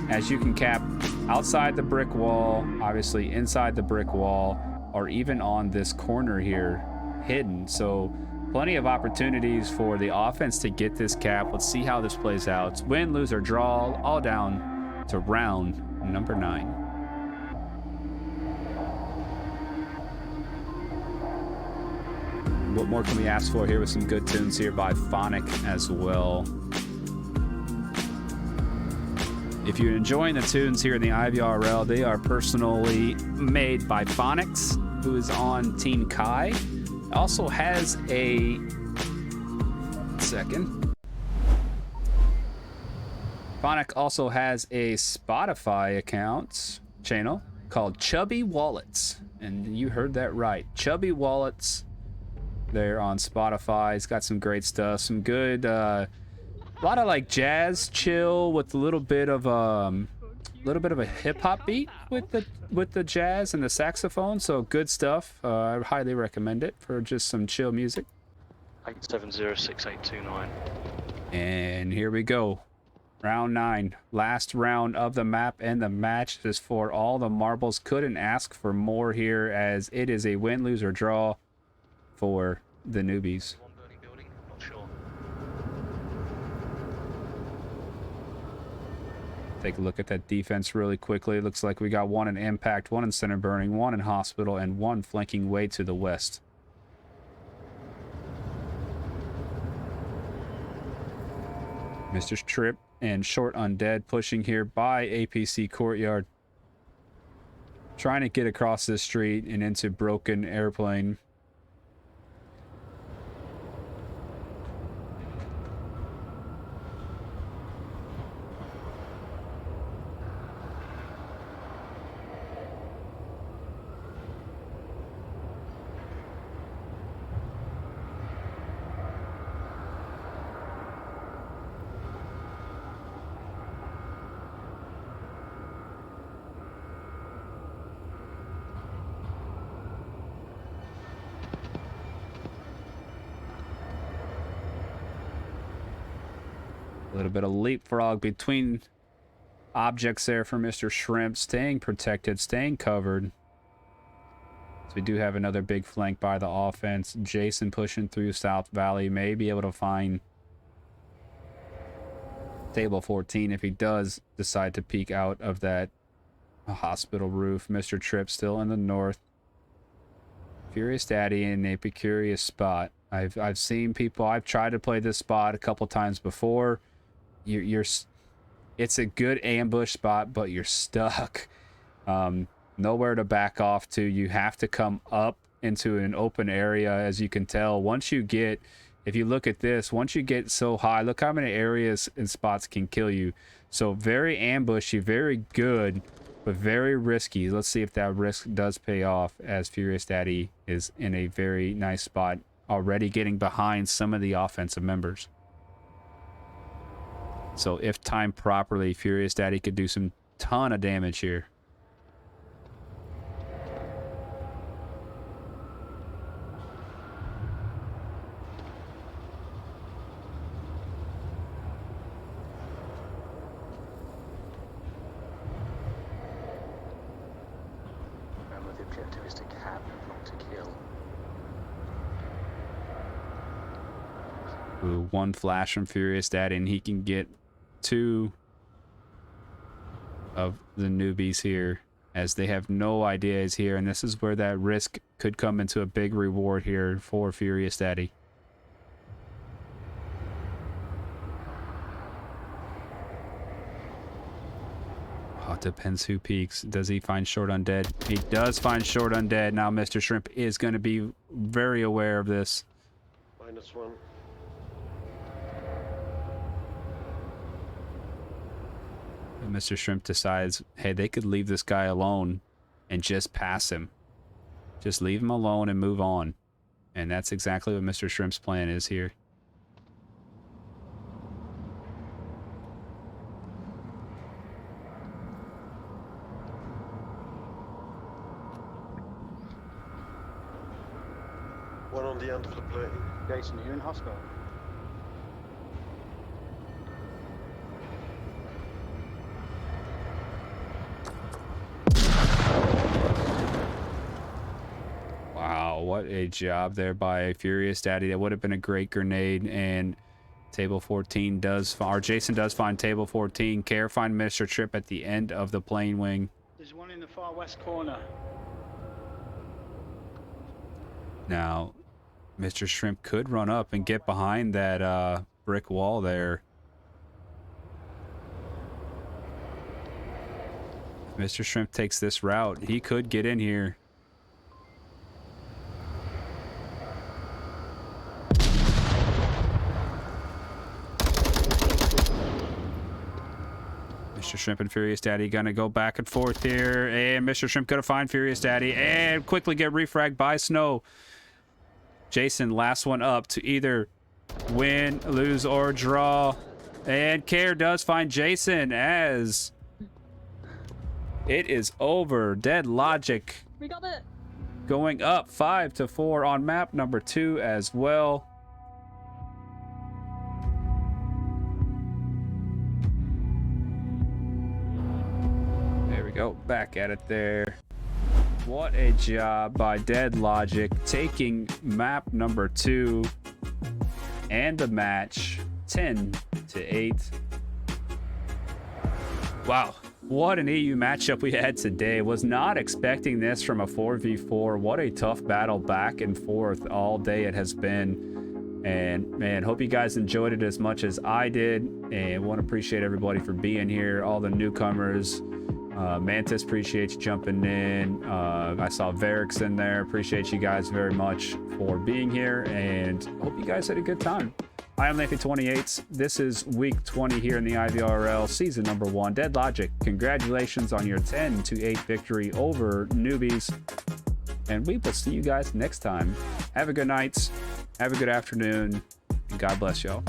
As you can cap outside the brick wall, obviously inside the brick wall, or even on this corner here, hidden. So plenty of opportunities for the offense to get this cap. Let's see how this plays out. It's win, lose, or draw, all down to round number 9. What more can we ask for here with some good tunes here by Phonic as well? If you're enjoying the tunes here in the IVRL, they are personally made by Phonics, who is on Team Kai. Also has a Phonic also has a Spotify account channel called Chubby Wallets. And you heard that right. Chubby Wallets. There on Spotify. It's got some great stuff, some good a lot of like jazz chill with a little bit of a hip-hop beat with the jazz and the saxophone. So good stuff. I highly recommend it for just some chill music. 8706829. And here we go, round 9, last round of the map, and the match is for all the marbles. Couldn't ask for more here, as it is a win, lose, or draw for the Newbies. One burning building, not sure. Take a look at that defense really quickly. It looks like we got one in impact, one in center burning, one in hospital, and one flanking way to the west. Mr. Trip and Short Undead pushing here by APC Courtyard, trying to get across this street and into Broken Airplane. A little bit of leapfrog between objects there for Mr. Shrimp, staying protected, staying covered. So we do have another big flank by the offense. Jason pushing through South Valley, may be able to find table 14 if he does decide to peek out of that hospital roof. Mr. Trip still in the north. Furious Daddy in a precarious spot. I've seen people, I've tried to play this spot a couple times before. It's a good ambush spot, but you're stuck. Nowhere to back off to. You have to come up into an open area, as you can tell. Once you get, if you look at this, once you get so high, look how many areas and spots can kill you. So very ambushy, very good, but very risky. Let's see if that risk does pay off, as Furious Daddy is in a very nice spot, already getting behind some of the offensive members. So if timed properly, Furious Daddy could do some ton of damage here. Remember, the objective is to cap, not to kill. Ooh, one flash from Furious Daddy, and he can get 2 of the Newbies here, as they have no idea he's here, and this is where that risk could come into a big reward here for Furious Daddy. Oh, it depends who peeks. Does he find Short Undead? He does find Short Undead. Now Mr. Shrimp is going to be very aware of this. Well, -1. And Mr. Shrimp decides, hey, they could leave this guy alone and just pass him. Just leave him alone and move on. And that's exactly what Mr. Shrimp's plan is here. One on the end of the plane. Jason, are you in hospital? Wow, what a job there by Furious Daddy. That would have been a great grenade. And table 14 does, or Jason does find table 14. Care find Mr. Trip at the end of the plane wing. There's one in the far west corner. Now, Mr. Shrimp could run up and get behind that brick wall there. If Mr. Shrimp takes this route, he could get in here. Mr. Shrimp and Furious Daddy gonna go back and forth here, and Mr. Shrimp gonna find Furious Daddy and quickly get refragged by Snow. Jason, last one up to either win, lose, or draw. And Care does find Jason as it is over. Dead Logic We got it. going up 5-4 on map number 2 as well. There we go. Back at it there. What a job by Dead Logic, taking map number 2 and the match 10-8. Wow, what an EU matchup we had today. Was not expecting this from a 4v4. What a tough battle back and forth all day it has been. And man, hope you guys enjoyed it as much as I did, and want to appreciate everybody for being here, all the newcomers. Mantis, appreciate you jumping in. I saw Varix in there. Appreciate you guys very much for being here, and hope you guys had a good time. I am Nathan28. This is week 20 here in the IVRL, season number 1. Dead Logic, congratulations on your 10-8 victory over Newbies, and we will see you guys next time. Have a good night, have a good afternoon, and God bless y'all.